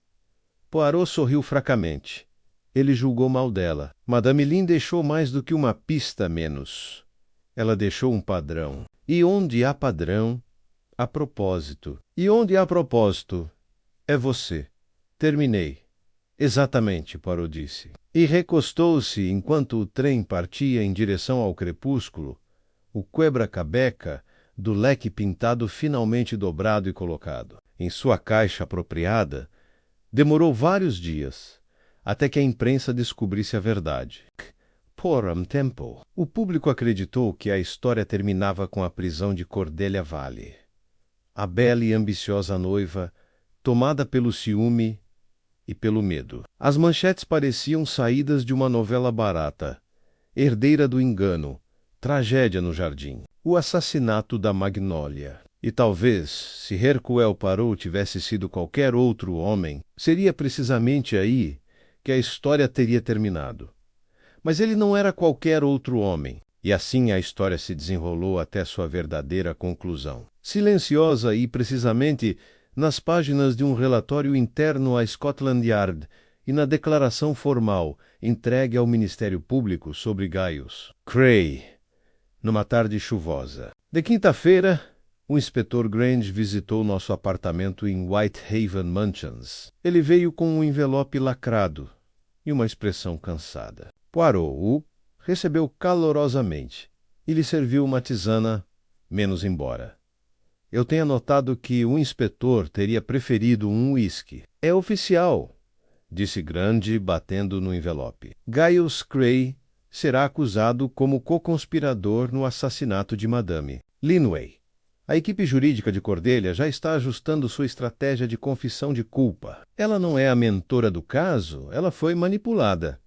A: Poirot sorriu fracamente. Ele julgou mal dela. Madame Lynn deixou mais do que uma pista menos. Ela deixou um padrão. E onde há padrão, há propósito. E onde há propósito, é você. Terminei. Exatamente, Poirot disse. E recostou-se enquanto o trem partia em direção ao crepúsculo, o quebra-cabeça do leque pintado finalmente dobrado e colocado. Em sua caixa apropriada, demorou vários dias, até que a imprensa descobrisse a verdade. Porum tempo. O público acreditou que a história terminava com a prisão de Cordelia Valley. A bela e ambiciosa noiva, tomada pelo ciúme e pelo medo. As manchetes pareciam saídas de uma novela barata. Herdeira do engano. Tragédia no jardim. O assassinato da Magnólia. E talvez, se Hercule Poirot tivesse sido qualquer outro homem, seria precisamente aí que a história teria terminado. Mas ele não era qualquer outro homem, e assim a história se desenrolou até sua verdadeira conclusão. Silenciosa e precisamente nas páginas de um relatório interno à Scotland Yard e na declaração formal entregue ao Ministério Público sobre Giles Cray, numa tarde chuvosa. De quinta-feira, o inspetor Grange visitou nosso apartamento em Whitehaven Mansions. Ele veio com um envelope lacrado e uma expressão cansada. Poirot o recebeu calorosamente e lhe serviu uma tisana menos embora. Eu tenho notado que o inspetor teria preferido um uísque. É oficial, disse Grange, batendo no envelope. Giles Cray será acusado como co-conspirador no assassinato de Madame Linway. A equipe jurídica de Cordelia já está ajustando sua estratégia de confissão de culpa. Ela não é a mentora do caso, ela foi manipulada.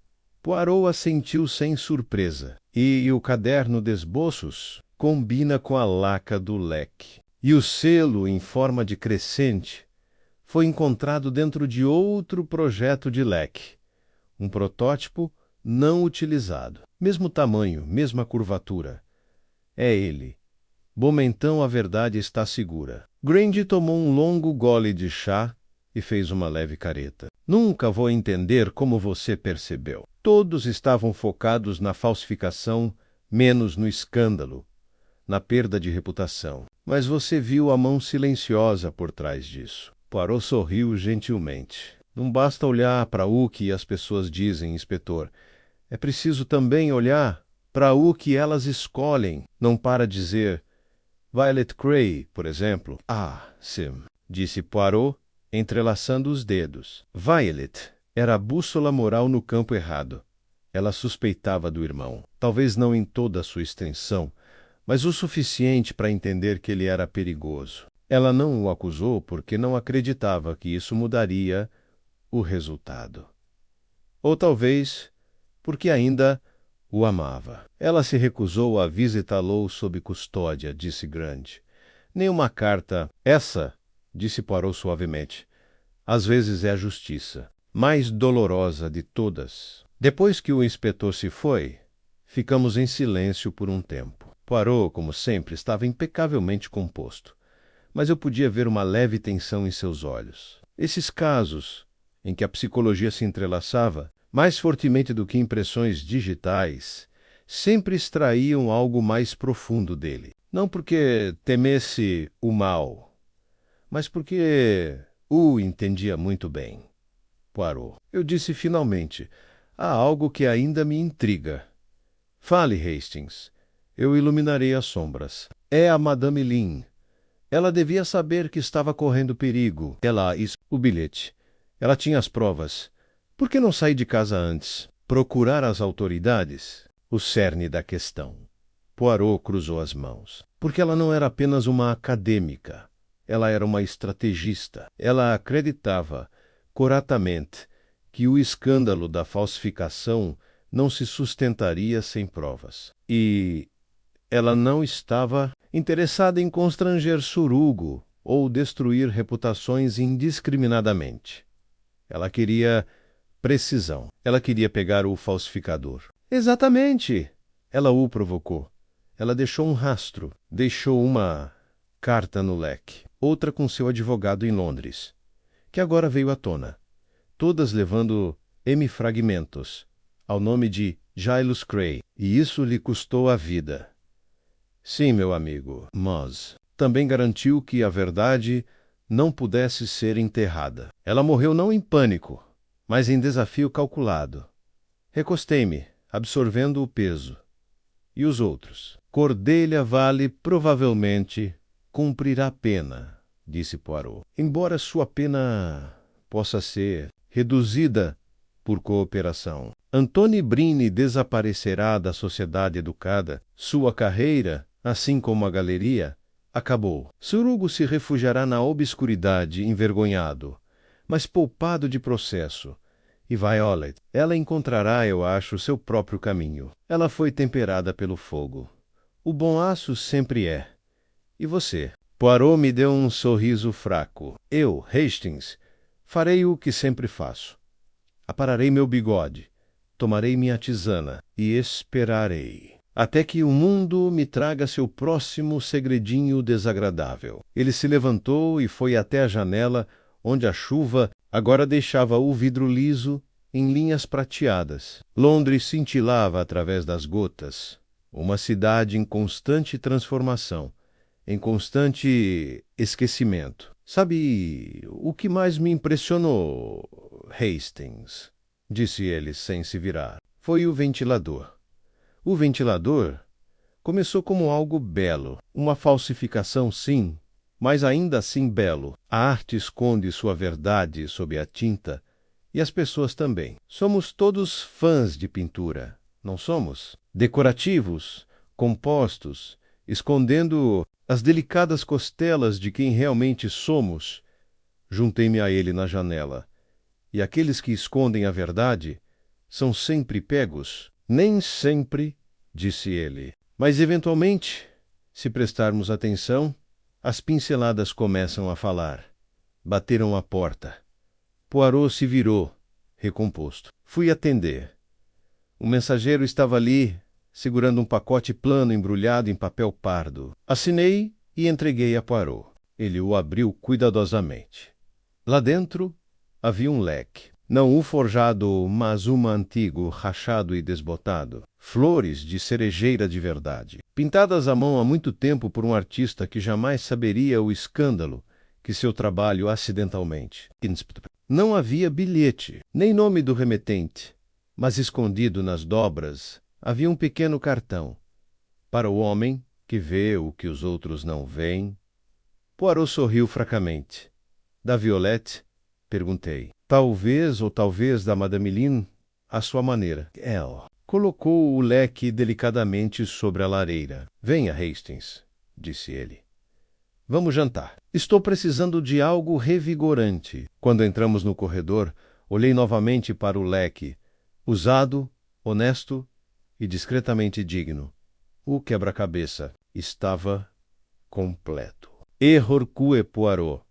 A: Poirot assentiu sem surpresa. E o caderno de esboços combina com a laca do leque. E o selo, em forma de crescente, foi encontrado dentro de outro projeto de leque. Um protótipo não utilizado. Mesmo tamanho, mesma curvatura. É ele. Bom, então a verdade está segura. Grange tomou um longo gole de chá e fez uma leve careta. Nunca vou entender como você percebeu. Todos estavam focados na falsificação, menos no escândalo, na perda de reputação. Mas você viu a mão silenciosa por trás disso. Poirot sorriu gentilmente. Não basta olhar para o que as pessoas dizem, inspetor. É preciso também olhar para o que elas escolhem. Não para dizer Violet Cray, por exemplo. Ah, sim, disse Poirot, entrelaçando os dedos. Violet era a bússola moral no campo errado. Ela suspeitava do irmão. Talvez não em toda a sua extensão, mas o suficiente para entender que ele era perigoso. Ela não o acusou porque não acreditava que isso mudaria o resultado. Ou talvez porque ainda o amava. Ela se recusou a visitá-lo sob custódia, disse Grange. Nenhuma carta. Essa, disse Poirot suavemente, Às vezes é a justiça, mais dolorosa de todas. Depois que o inspetor se foi, ficamos em silêncio por um tempo. Poirot, como sempre, estava impecavelmente composto, mas eu podia ver uma leve tensão em seus olhos. Esses casos, em que a psicologia se entrelaçava, mais fortemente do que impressões digitais, sempre extraíam algo mais profundo dele. Não porque temesse o mal, mas porque o entendia muito bem. Poirot. Eu disse finalmente: há algo que ainda me intriga. Fale, Hastings. Eu iluminarei as sombras. É a Madame Lynn. Ela devia saber que estava correndo perigo. O bilhete. Ela tinha as provas. Por que não sair de casa antes? Procurar as autoridades? O cerne da questão. Poirot cruzou as mãos. Porque ela não era apenas uma acadêmica. Ela era uma estrategista. Ela acreditava, coratamente, que o escândalo da falsificação não se sustentaria sem provas. E ela não estava interessada em constranger Surugo ou destruir reputações indiscriminadamente. Ela queria precisão. Ela queria pegar o falsificador. Exatamente! Ela o provocou. Ela deixou um rastro, deixou uma carta no leque, outra com seu advogado em Londres, que agora veio à tona, todas levando hemifragmentos, ao nome de Giles Cray, e isso lhe custou a vida. Sim, meu amigo, mas também garantiu que a verdade não pudesse ser enterrada. Ela morreu não em pânico, mas em desafio calculado. Recostei-me, absorvendo o peso. E os outros? Cordelia Vale provavelmente cumprirá pena, disse Poirot. Embora sua pena possa ser reduzida por cooperação. Antony Brini desaparecerá da sociedade educada. Sua carreira, assim como a galeria, acabou. Surugo se refugiará na obscuridade, envergonhado, mas poupado de processo. E Violet, ela encontrará, eu acho, seu próprio caminho. Ela foi temperada pelo fogo. O bom aço sempre é. E você? Poirot me deu um sorriso fraco. Eu, Hastings, farei o que sempre faço. Apararei meu bigode, tomarei minha tisana e esperarei, até que o mundo me traga seu próximo segredinho desagradável. Ele se levantou e foi até a janela, onde a chuva agora deixava o vidro liso em linhas prateadas. Londres cintilava através das gotas, uma cidade em constante transformação, em constante esquecimento. Sabe o que mais me impressionou, Hastings? Disse ele sem se virar. Foi o ventilador. O ventilador começou como algo belo, uma falsificação, sim, mas ainda assim belo. A arte esconde sua verdade sob a tinta, e as pessoas também. Somos todos fãs de pintura, não somos? Decorativos, compostos, escondendo as delicadas costelas de quem realmente somos. Juntei-me a ele na janela. E aqueles que escondem a verdade são sempre pegos? Nem sempre, disse ele. Mas, eventualmente, se prestarmos atenção, as pinceladas começam a falar. Bateram à porta. Poirot se virou, recomposto. Fui atender. O mensageiro estava ali, segurando um pacote plano embrulhado em papel pardo. Assinei e entreguei a Poirot. Ele o abriu cuidadosamente. Lá dentro havia um leque. Não o forjado, mas um antigo, rachado e desbotado. Flores de cerejeira de verdade. Pintadas à mão há muito tempo por um artista que jamais saberia o escândalo que seu trabalho acidentalmente. Não havia bilhete, nem nome do remetente, mas escondido nas dobras havia um pequeno cartão. Para o homem que vê o que os outros não veem. Poirot sorriu fracamente. Da Violette? Perguntei. Talvez ou talvez da Madame Lynn, à sua maneira. Ela colocou o leque delicadamente sobre a lareira. Venha, Hastings, disse ele. Vamos jantar. Estou precisando de algo revigorante. Quando entramos no corredor, olhei novamente para o leque. Usado, honesto e discretamente digno. O quebra-cabeça estava completo. Error cue Poirot.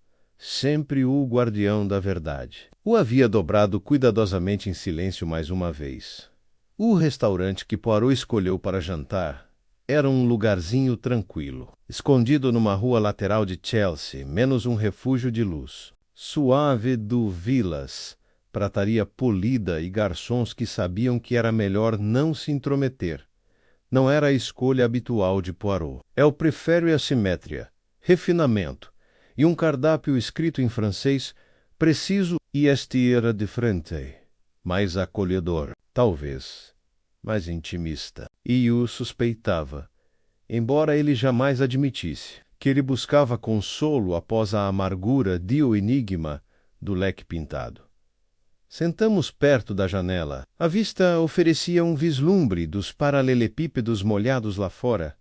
A: sempre o guardião da verdade. O havia dobrado cuidadosamente em silêncio mais uma vez. O restaurante que Poirot escolheu para jantar era um lugarzinho tranquilo, escondido numa rua lateral de Chelsea, menos um refúgio de luz. Suave do Vilas, prataria polida e garçons que sabiam que era melhor não se intrometer. Não era a escolha habitual de Poirot. El prefere a simétria, refinamento, e um cardápio escrito em francês preciso e este era diferente, mais acolhedor, talvez, mais intimista. E o suspeitava, embora ele jamais admitisse, que ele buscava consolo após a amargura de o enigma do leque pintado. Sentamos perto da janela. A vista oferecia um vislumbre dos paralelepípedos molhados lá fora,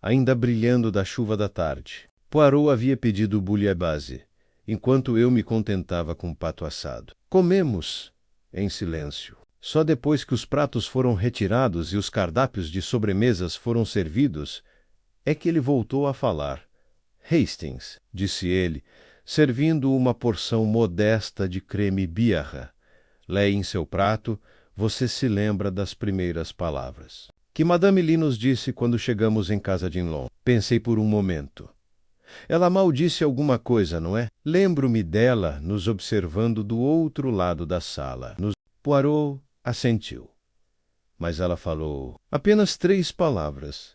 A: ainda brilhando da chuva da tarde. Poirot havia pedido bouillabaisse, enquanto eu me contentava com pato assado. Comemos em silêncio. Só depois que os pratos foram retirados e os cardápios de sobremesas foram servidos, é que ele voltou a falar. Hastings, disse ele, servindo uma porção modesta de creme Biarra. Leia em seu prato, você se lembra das primeiras palavras. Que Madame Lee nos disse quando chegamos em casa de Inlon. Pensei por um momento. Ela mal disse alguma coisa, não é? Lembro-me dela nos observando do outro lado da sala. Poirot assentiu. Mas ela falou apenas 3 palavras.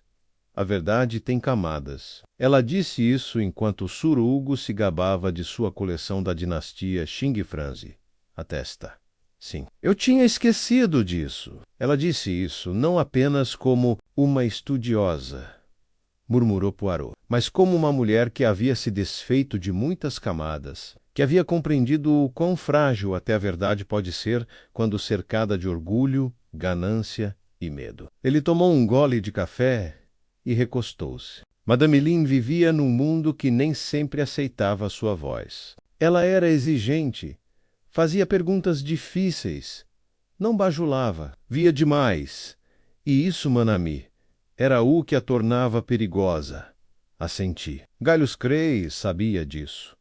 A: A verdade tem camadas. Ela disse isso enquanto Sr. Hugo se gabava de sua coleção da dinastia Qing-Franzi. A testa. Sim. Eu tinha esquecido disso. Ela disse isso não apenas como uma estudiosa, murmurou Poirot, mas como uma mulher que havia se desfeito de muitas camadas, que havia compreendido o quão frágil até a verdade pode ser quando cercada de orgulho, ganância e medo. Ele tomou um gole de café e recostou-se. Madame Lee vivia num mundo que nem sempre aceitava sua voz. Ela era exigente, fazia perguntas difíceis, não bajulava, via demais. E isso, mon ami, era o que a tornava perigosa. Assenti. Galhos Crey sabia disso.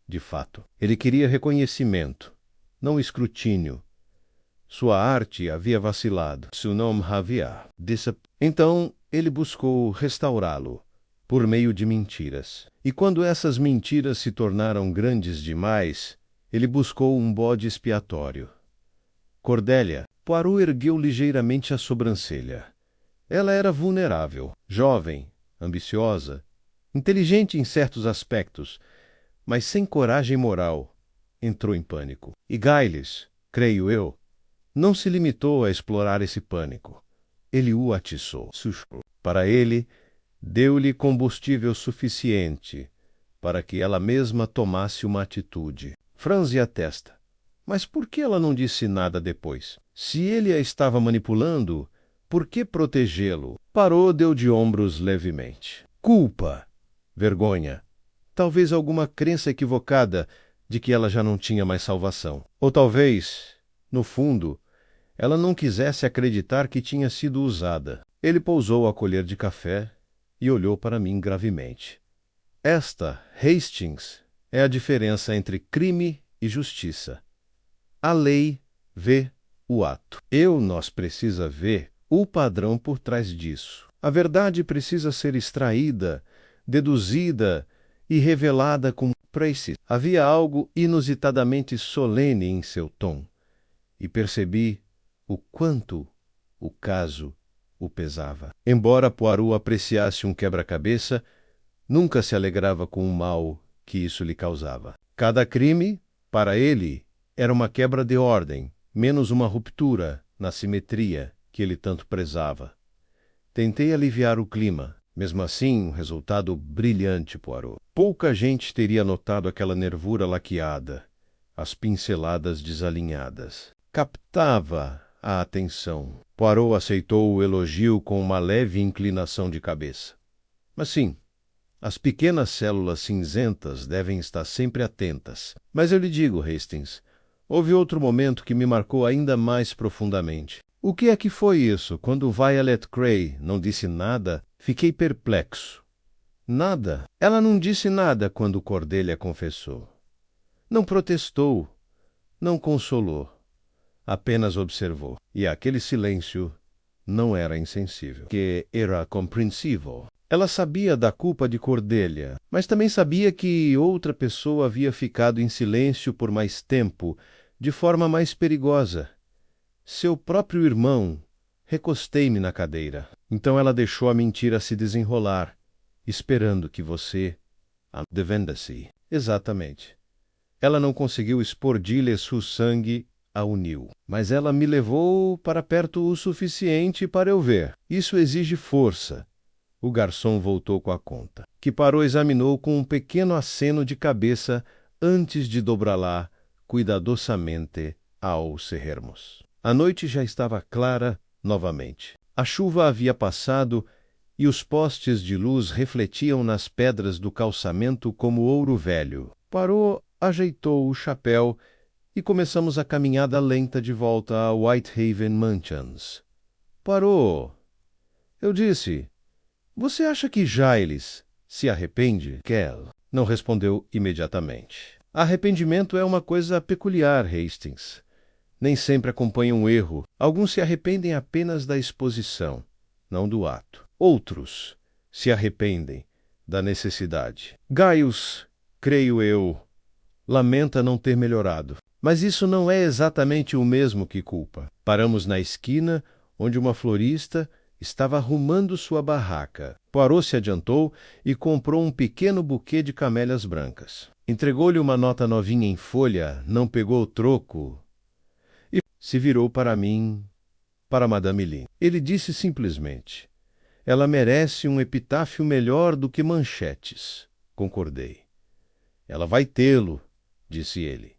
A: De fato, ele queria reconhecimento, não escrutínio. Sua arte havia vacilado. Seu nome havia Então, ele buscou restaurá-lo por meio de mentiras. E quando essas mentiras se tornaram grandes demais, ele buscou um bode expiatório. Cordélia. Poirot ergueu ligeiramente a sobrancelha. Ela era vulnerável, jovem, ambiciosa, inteligente em certos aspectos, mas sem coragem moral. Entrou em pânico. E Giles, creio eu, não se limitou a explorar esse pânico. Ele o atiçou. Para ele, deu-lhe combustível suficiente para que ela mesma tomasse uma atitude. Franze a testa. Mas por que ela não disse nada depois? Se ele a estava manipulando, por que protegê-lo? Parou, deu de ombros levemente. Culpa, vergonha, talvez alguma crença equivocada de que ela já não tinha mais salvação. Ou talvez, no fundo, ela não quisesse acreditar que tinha sido usada. Ele pousou a colher de café e olhou para mim gravemente. Esta, Hastings, é a diferença entre crime e justiça. A lei vê o ato. Nós precisa ver o padrão por trás disso. A verdade precisa ser extraída, deduzida e revelada com prece. Havia algo inusitadamente solene em seu tom, e percebi o quanto o caso o pesava. Embora Poirot apreciasse um quebra-cabeça, nunca se alegrava com o mal que isso lhe causava. Cada crime, para ele, era uma quebra de ordem, menos uma ruptura na simetria que ele tanto prezava. Tentei aliviar o clima. Mesmo assim, um resultado brilhante, Poirot. Pouca gente teria notado aquela nervura laqueada, as pinceladas desalinhadas. Captava a atenção. Poirot aceitou o elogio com uma leve inclinação de cabeça. Mas sim, as pequenas células cinzentas devem estar sempre atentas. Mas eu lhe digo, Hastings, houve outro momento que me marcou ainda mais profundamente. O que é que foi isso? Quando Violet Crey não disse nada, fiquei perplexo. Nada. Ela não disse nada quando Cordélia confessou. Não protestou, não consolou, apenas observou. E aquele silêncio não era insensível, que era compreensível. Ela sabia da culpa de Cordelia, mas também sabia que outra pessoa havia ficado em silêncio por mais tempo, de forma mais perigosa. Seu próprio irmão. Recostei-me na cadeira. Então ela deixou a mentira se desenrolar, esperando que você a defendesse. Exatamente. Ela não conseguiu expor seu sangue a uniu, mas ela me levou para perto o suficiente para eu ver. Isso exige força. O garçom voltou com a conta, que Poirot examinou com um pequeno aceno de cabeça antes de dobrá-la cuidadosamente ao cerrarmos. A noite já estava clara novamente. A chuva havia passado e os postes de luz refletiam nas pedras do calçamento como ouro velho. Poirot ajeitou o chapéu e começamos a caminhada lenta de volta a Whitehaven Mansions. Poirot, eu disse, você acha que Giles se arrepende? Kell não respondeu imediatamente. Arrependimento é uma coisa peculiar, Hastings. Nem sempre acompanha um erro. Alguns se arrependem apenas da exposição, não do ato. Outros se arrependem da necessidade. Gaius, creio eu, lamenta não ter melhorado. Mas isso não é exatamente o mesmo que culpa. Paramos na esquina, onde uma florista estava arrumando sua barraca. Poirot se adiantou e comprou um pequeno buquê de camélias brancas. Entregou-lhe uma nota novinha em folha, não pegou o troco e se virou para mim, para Madame Lin. Ele disse simplesmente, ela merece um epitáfio melhor do que manchetes. Concordei. Ela vai tê-lo, disse ele.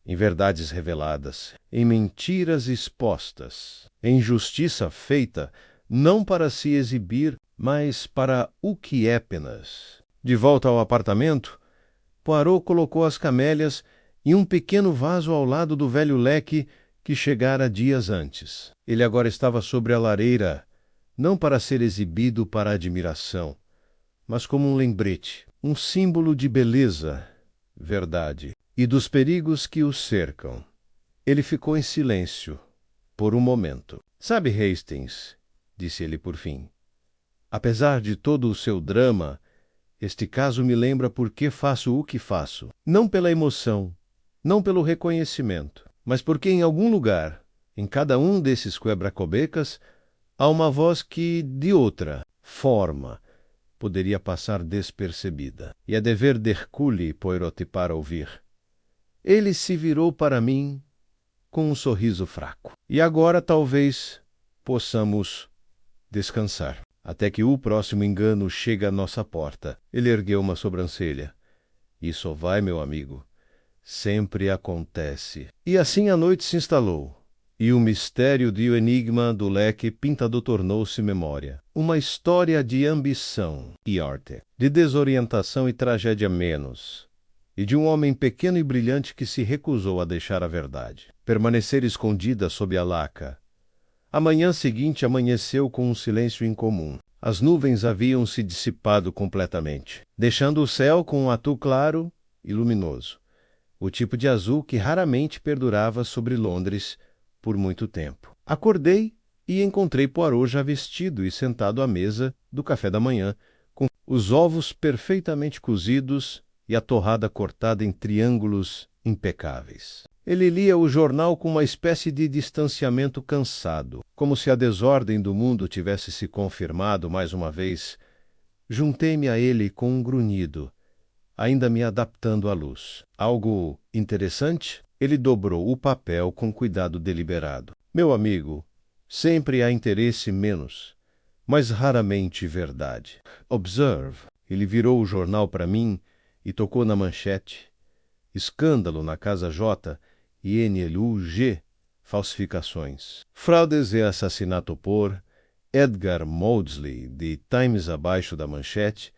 A: Em verdades reveladas, em mentiras expostas, em justiça feita, não para se exibir, mas para o que é apenas. De volta ao apartamento, Poirot colocou as camélias em um pequeno vaso ao lado do velho leque que chegara dias antes. Ele agora estava sobre a lareira, não para ser exibido para admiração, mas como um lembrete, um símbolo de beleza, verdade, e dos perigos que o cercam. Ele ficou em silêncio, por um momento. Sabe, Hastings, disse ele por fim, apesar de todo o seu drama, este caso me lembra por que faço o que faço. Não pela emoção, não pelo reconhecimento, mas porque em algum lugar, em cada um desses quebra-cobecas, há uma voz que, de outra forma, poderia passar despercebida. E é dever d'Hercule, Poirot, para ouvir. Ele se virou para mim com um sorriso fraco. E agora talvez possamos descansar, até que o próximo engano chegue à nossa porta. Ele ergueu uma sobrancelha. Isso vai, meu amigo. Sempre acontece. E assim a noite se instalou. E o mistério e o enigma do leque pintado tornou-se memória. Uma história de ambição e arte, de desorientação e tragédia menos, e de um homem pequeno e brilhante que se recusou a deixar a verdade, permanecer escondida sob a laca. A manhã seguinte amanheceu com um silêncio incomum. As nuvens haviam se dissipado completamente, deixando o céu com um azul claro e luminoso, o tipo de azul que raramente perdurava sobre Londres por muito tempo. Acordei e encontrei Poirot já vestido e sentado à mesa do café da manhã, com os ovos perfeitamente cozidos e a torrada cortada em triângulos impecáveis. Ele lia o jornal com uma espécie de distanciamento cansado, como se a desordem do mundo tivesse se confirmado mais uma vez. Juntei-me a ele com um grunhido, ainda me adaptando à luz. Algo interessante? Ele dobrou o papel com cuidado deliberado. Meu amigo, sempre há interesse menos, mas raramente verdade. Observe. Ele virou o jornal para mim e tocou na manchete. Escândalo na Casa J e NLUG, falsificações. Fraudes e assassinato por Edgar Maudsley, de Times abaixo da manchete,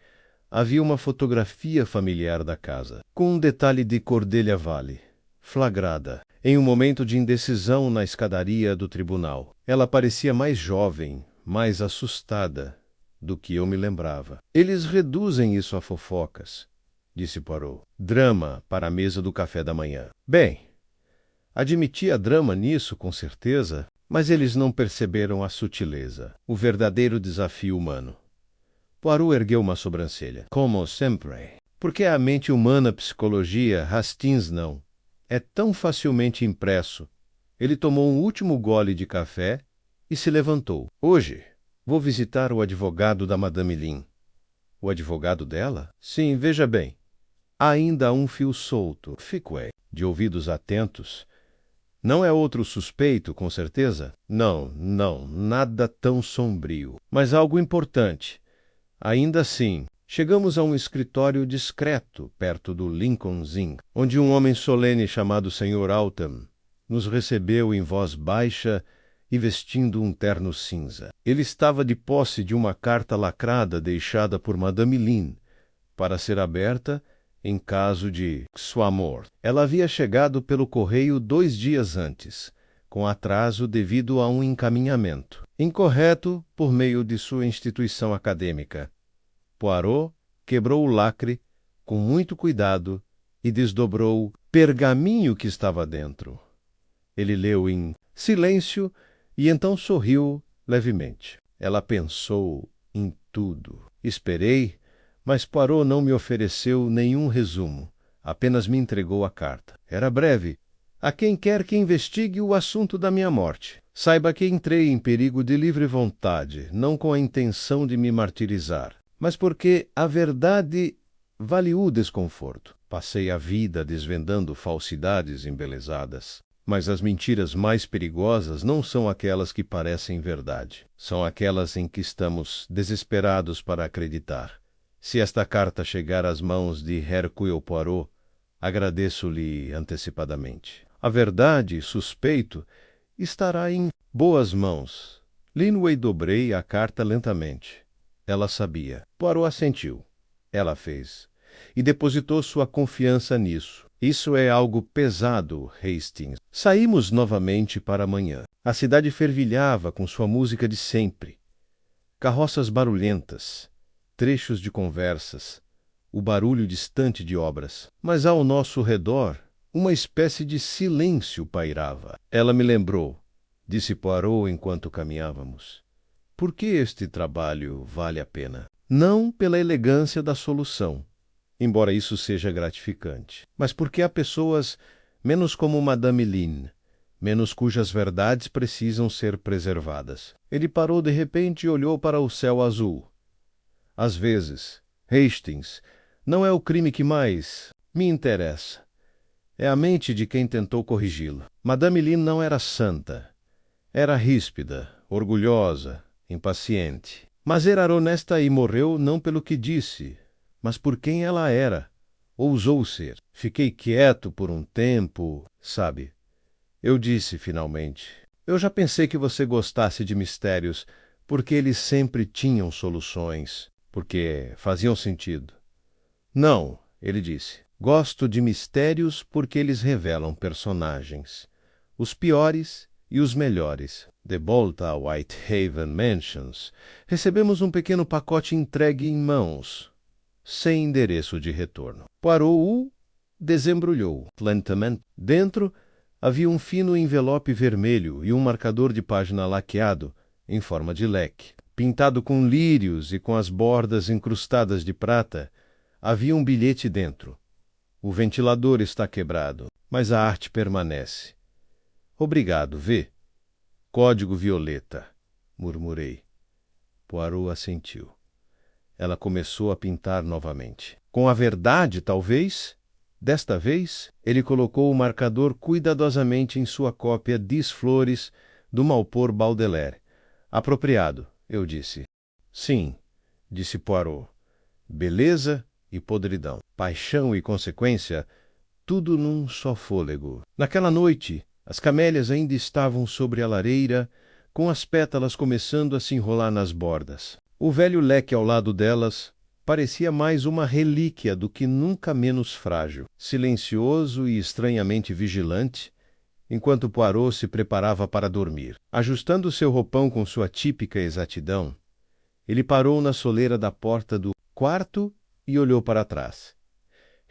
A: havia uma fotografia familiar da casa, com um detalhe de Cordelia Valley, flagrada, em um momento de indecisão na escadaria do tribunal. Ela parecia mais jovem, mais assustada do que eu me lembrava. Eles reduzem isso a fofocas. disse Poirot. Drama para a mesa do café da manhã. Bem, admitia drama nisso, com certeza, mas eles não perceberam a sutileza, o verdadeiro desafio humano. Poirot ergueu uma sobrancelha. Como sempre. Porque a mente humana, psicologia, Hastings não. É tão facilmente impresso. Ele tomou um último gole de café e se levantou. Hoje, vou visitar o advogado da Madame Lin. O advogado dela? Sim, veja bem. Há ainda um fio solto. Fiquei. De ouvidos atentos. Não é outro suspeito, com certeza? Não, nada tão sombrio. Mas algo importante. Ainda assim, chegamos a um escritório discreto, perto do Lincoln's Inn, onde um homem solene chamado Sr. Altham nos recebeu em voz baixa e vestindo um terno cinza. Ele estava de posse de uma carta lacrada deixada por Madame Lin para ser aberta em caso de sua morte. Ela havia chegado pelo correio 2 dias antes, com atraso devido a um encaminhamento incorreto por meio de sua instituição acadêmica. Poirot quebrou o lacre com muito cuidado e desdobrou o pergaminho que estava dentro. Ele leu em silêncio e então sorriu levemente. Ela pensou em tudo. Esperei, mas Poirot não me ofereceu nenhum resumo. Apenas me entregou a carta. Era breve. A quem quer que investigue o assunto da minha morte. Saiba que entrei em perigo de livre vontade, não com a intenção de me martirizar, mas porque a verdade vale o desconforto. Passei a vida desvendando falsidades embelezadas. Mas as mentiras mais perigosas não são aquelas que parecem verdade. São aquelas em que estamos desesperados para acreditar. Se esta carta chegar às mãos de Hercule Poirot, agradeço-lhe antecipadamente. A verdade, suspeito, estará em boas mãos. Linway dobrei a carta lentamente. Ela sabia. Poirot assentiu. Ela fez. E depositou sua confiança nisso. Isso é algo pesado, Hastings. Saímos novamente para amanhã. A cidade fervilhava com sua música de sempre. Carroças barulhentas, trechos de conversas, o barulho distante de obras. Mas ao nosso redor, uma espécie de silêncio pairava. Ela me lembrou, disse Poirot enquanto caminhávamos. Por que este trabalho vale a pena? Não pela elegância da solução, embora isso seja gratificante, mas porque há pessoas menos como Madame Lin, menos cujas verdades precisam ser preservadas. Ele parou de repente e olhou para o céu azul. Às vezes, Hastings, não é o crime que mais me interessa. É a mente de quem tentou corrigi-lo. Madame Lin não era santa. Era ríspida, orgulhosa, impaciente. Mas era honesta e morreu não pelo que disse, mas por quem ela era. Ousou ser. Fiquei quieto por um tempo, sabe? Eu disse, finalmente, eu já pensei que você gostasse de mistérios, porque eles sempre tinham soluções, porque faziam sentido. Não, ele disse. Gosto de mistérios porque eles revelam personagens. Os piores e os melhores. De volta a Whitehaven Mansions, recebemos um pequeno pacote entregue em mãos, sem endereço de retorno. Poirot o desembrulhou lentamente. Dentro havia um fino envelope vermelho e um marcador de página laqueado, em forma de leque. Pintado com lírios e com as bordas incrustadas de prata, havia um bilhete dentro. O ventilador está quebrado, mas a arte permanece. Obrigado, vê. Código violeta, murmurei. Poirot assentiu. Ela começou a pintar novamente. Com a verdade, talvez? Desta vez, ele colocou o marcador cuidadosamente em sua cópia Flores do Malpor Baudelaire. Apropriado, eu disse. Sim, disse Poirot. Beleza e podridão, paixão e consequência, tudo num só fôlego. Naquela noite, as camélias ainda estavam sobre a lareira, com as pétalas começando a se enrolar nas bordas. O velho leque ao lado delas parecia mais uma relíquia do que nunca menos frágil. Silencioso e estranhamente vigilante, enquanto Poirot se preparava para dormir. Ajustando seu roupão com sua típica exatidão, ele parou na soleira da porta do quarto e olhou para trás.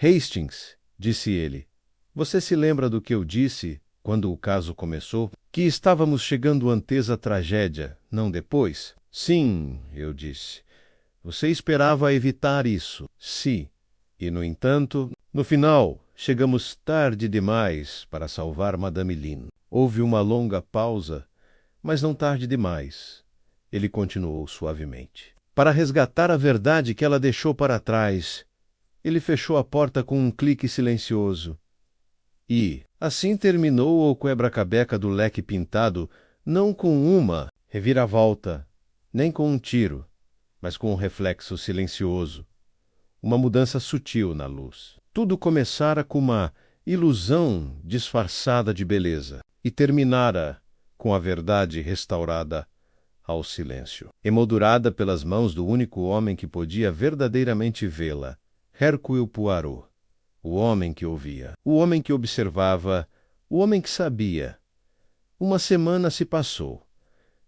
A: Hastings, disse ele, você se lembra do que eu disse quando o caso começou? Que estávamos chegando antes à tragédia, não depois? Sim, eu disse. Você esperava evitar isso. Sim. E, no entanto, no final, chegamos tarde demais para salvar Madame Lynn. Houve uma longa pausa, mas não tarde demais. Ele continuou suavemente. Para resgatar a verdade que ela deixou para trás, ele fechou a porta com um clique silencioso. E, assim terminou o quebra-cabeça do leque pintado, não com uma reviravolta, nem com um tiro, mas com um reflexo silencioso. Uma mudança sutil na luz. Tudo começara com uma ilusão disfarçada de beleza e terminara com a verdade restaurada ao silêncio, emoldurada pelas mãos do único homem que podia verdadeiramente vê-la, Hercule Poirot, o homem que ouvia, o homem que observava, o homem que sabia. Uma semana se passou.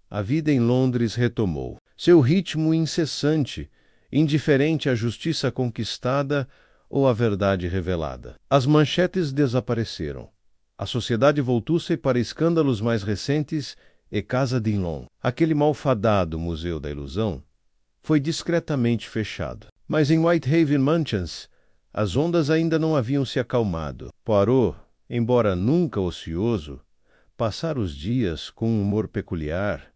A: A vida em Londres retomou seu ritmo incessante, indiferente à justiça conquistada ou à verdade revelada. As manchetes desapareceram. A sociedade voltou-se para escândalos mais recentes e Casa Dillon, aquele malfadado Museu da Ilusão, foi discretamente fechado. Mas em Whitehaven Mansions, as ondas ainda não haviam se acalmado. Poirot, embora nunca ocioso, passara os dias com um humor peculiar,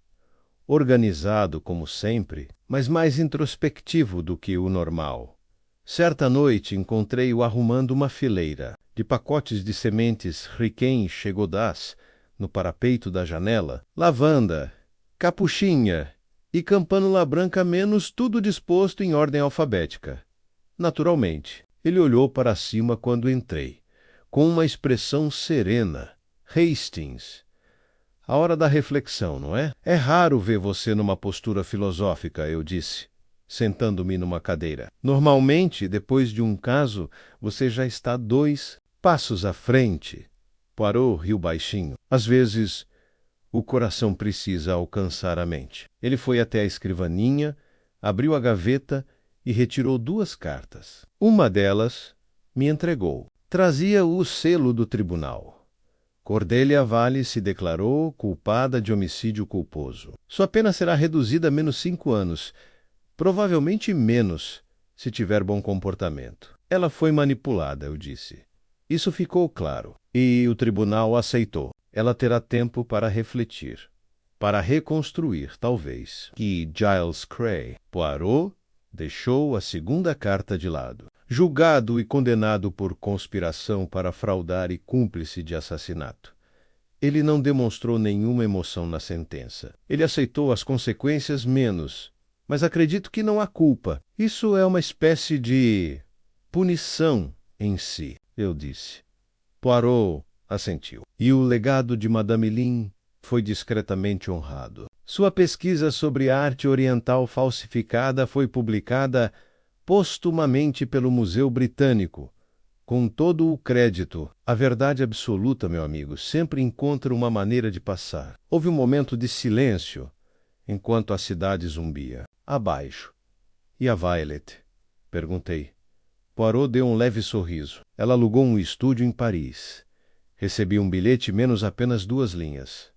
A: organizado como sempre, mas mais introspectivo do que o normal. Certa noite encontrei-o arrumando uma fileira de pacotes de sementes Riquem e Godaz no parapeito da janela, lavanda, capuchinha e campanula branca menos tudo disposto em ordem alfabética. Naturalmente, ele olhou para cima quando entrei, com uma expressão serena. Hastings. A hora da reflexão, não é? É raro ver você numa postura filosófica, eu disse, sentando-me numa cadeira. Normalmente, depois de um caso, você já está 2 passos à frente. Poirot riu baixinho. Às vezes, o coração precisa alcançar a mente. Ele foi até a escrivaninha, abriu a gaveta e retirou 2 cartas. Uma delas me entregou. Trazia o selo do tribunal. Cordelia Vale se declarou culpada de homicídio culposo. Sua pena será reduzida a menos 5 anos, provavelmente menos, se tiver bom comportamento. Ela foi manipulada, eu disse. Isso ficou claro, e o tribunal aceitou. Ela terá tempo para refletir, para reconstruir, talvez, que Giles Cray. Poirot deixou a 2ª carta de lado. Julgado e condenado por conspiração para fraudar e cúmplice de assassinato. Ele não demonstrou nenhuma emoção na sentença. Ele aceitou as consequências menos, mas acredito que não há culpa. Isso é uma espécie de punição em si, eu disse. Poirot assentiu. E o legado de Madame Lynn foi discretamente honrado. Sua pesquisa sobre arte oriental falsificada foi publicada postumamente pelo Museu Britânico, com todo o crédito. A verdade absoluta, meu amigo, sempre encontra uma maneira de passar. Houve um momento de silêncio, enquanto a cidade zumbia. Abaixo. E a Violet? Perguntei. Poirot deu um leve sorriso. Ela alugou um estúdio em Paris. Recebi um bilhete menos apenas 2 linhas.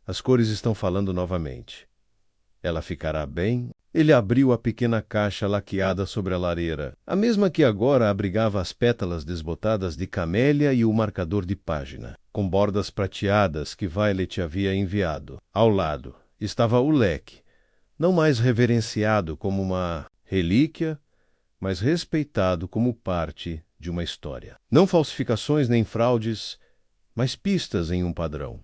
A: As cores estão falando novamente. Ela ficará bem? Ele abriu a pequena caixa laqueada sobre a lareira, a mesma que agora abrigava as pétalas desbotadas de camélia e o marcador de página, com bordas prateadas que Violet havia enviado. Ao lado estava o leque, não mais reverenciado como uma relíquia, mas respeitado como parte de uma história. Não falsificações nem fraudes, mas pistas em um padrão.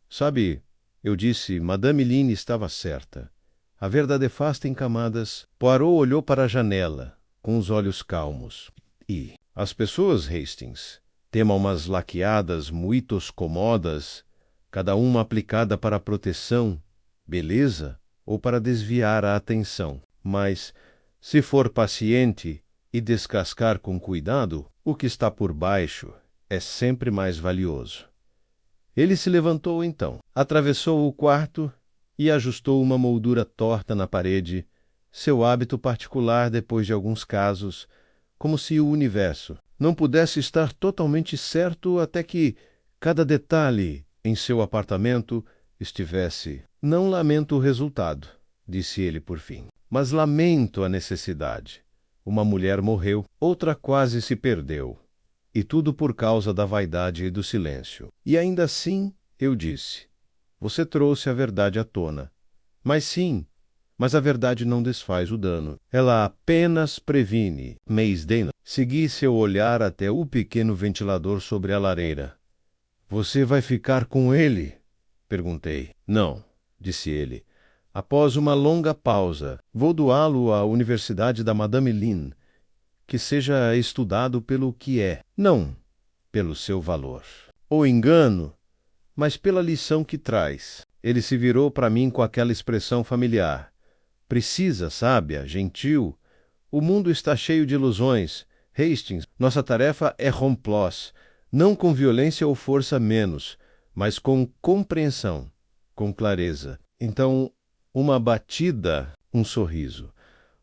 A: Sabe, eu disse, Madame Lynn estava certa. A verdade é vasta em camadas. Poirot olhou para a janela, com os olhos calmos. E as pessoas, Hastings, temam umas laqueadas muitos comodas, cada uma aplicada para proteção, beleza ou para desviar a atenção. Mas, se for paciente e descascar com cuidado, o que está por baixo é sempre mais valioso. Ele se levantou então, atravessou o quarto e ajustou uma moldura torta na parede, seu hábito particular depois de alguns casos, como se o universo não pudesse estar totalmente certo até que cada detalhe em seu apartamento estivesse. Não lamento o resultado, disse ele por fim, mas lamento a necessidade. Uma mulher morreu, outra quase se perdeu. E tudo por causa da vaidade e do silêncio. E ainda assim, eu disse, você trouxe a verdade à tona. Mas sim, mas a verdade não desfaz o dano. Ela apenas previne. Maisdena segui seu olhar até o pequeno ventilador sobre a lareira. Você vai ficar com ele? Perguntei. Não, disse ele. Após uma longa pausa, vou doá-lo à Universidade da Madame Lin, que seja estudado pelo que é, não pelo seu valor. Ou engano, mas pela lição que traz. Ele se virou para mim com aquela expressão familiar. Precisa, sábia, gentil. O mundo está cheio de ilusões. Hastings, nossa tarefa é romplos, não com violência ou força menos, mas com compreensão, com clareza. Então, uma batida, um sorriso.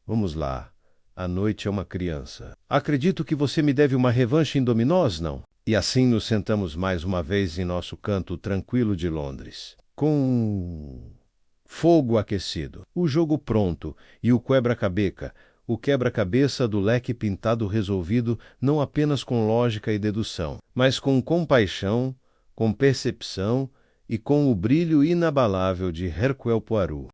A: Vamos lá. A noite é uma criança. Acredito que você me deve uma revanche em dominós, não? E assim nos sentamos mais uma vez em nosso canto tranquilo de Londres. Com fogo aquecido, o jogo pronto e o quebra-cabeça do leque pintado resolvido não apenas com lógica e dedução, mas com compaixão, com percepção e com o brilho inabalável de Hercule Poirot.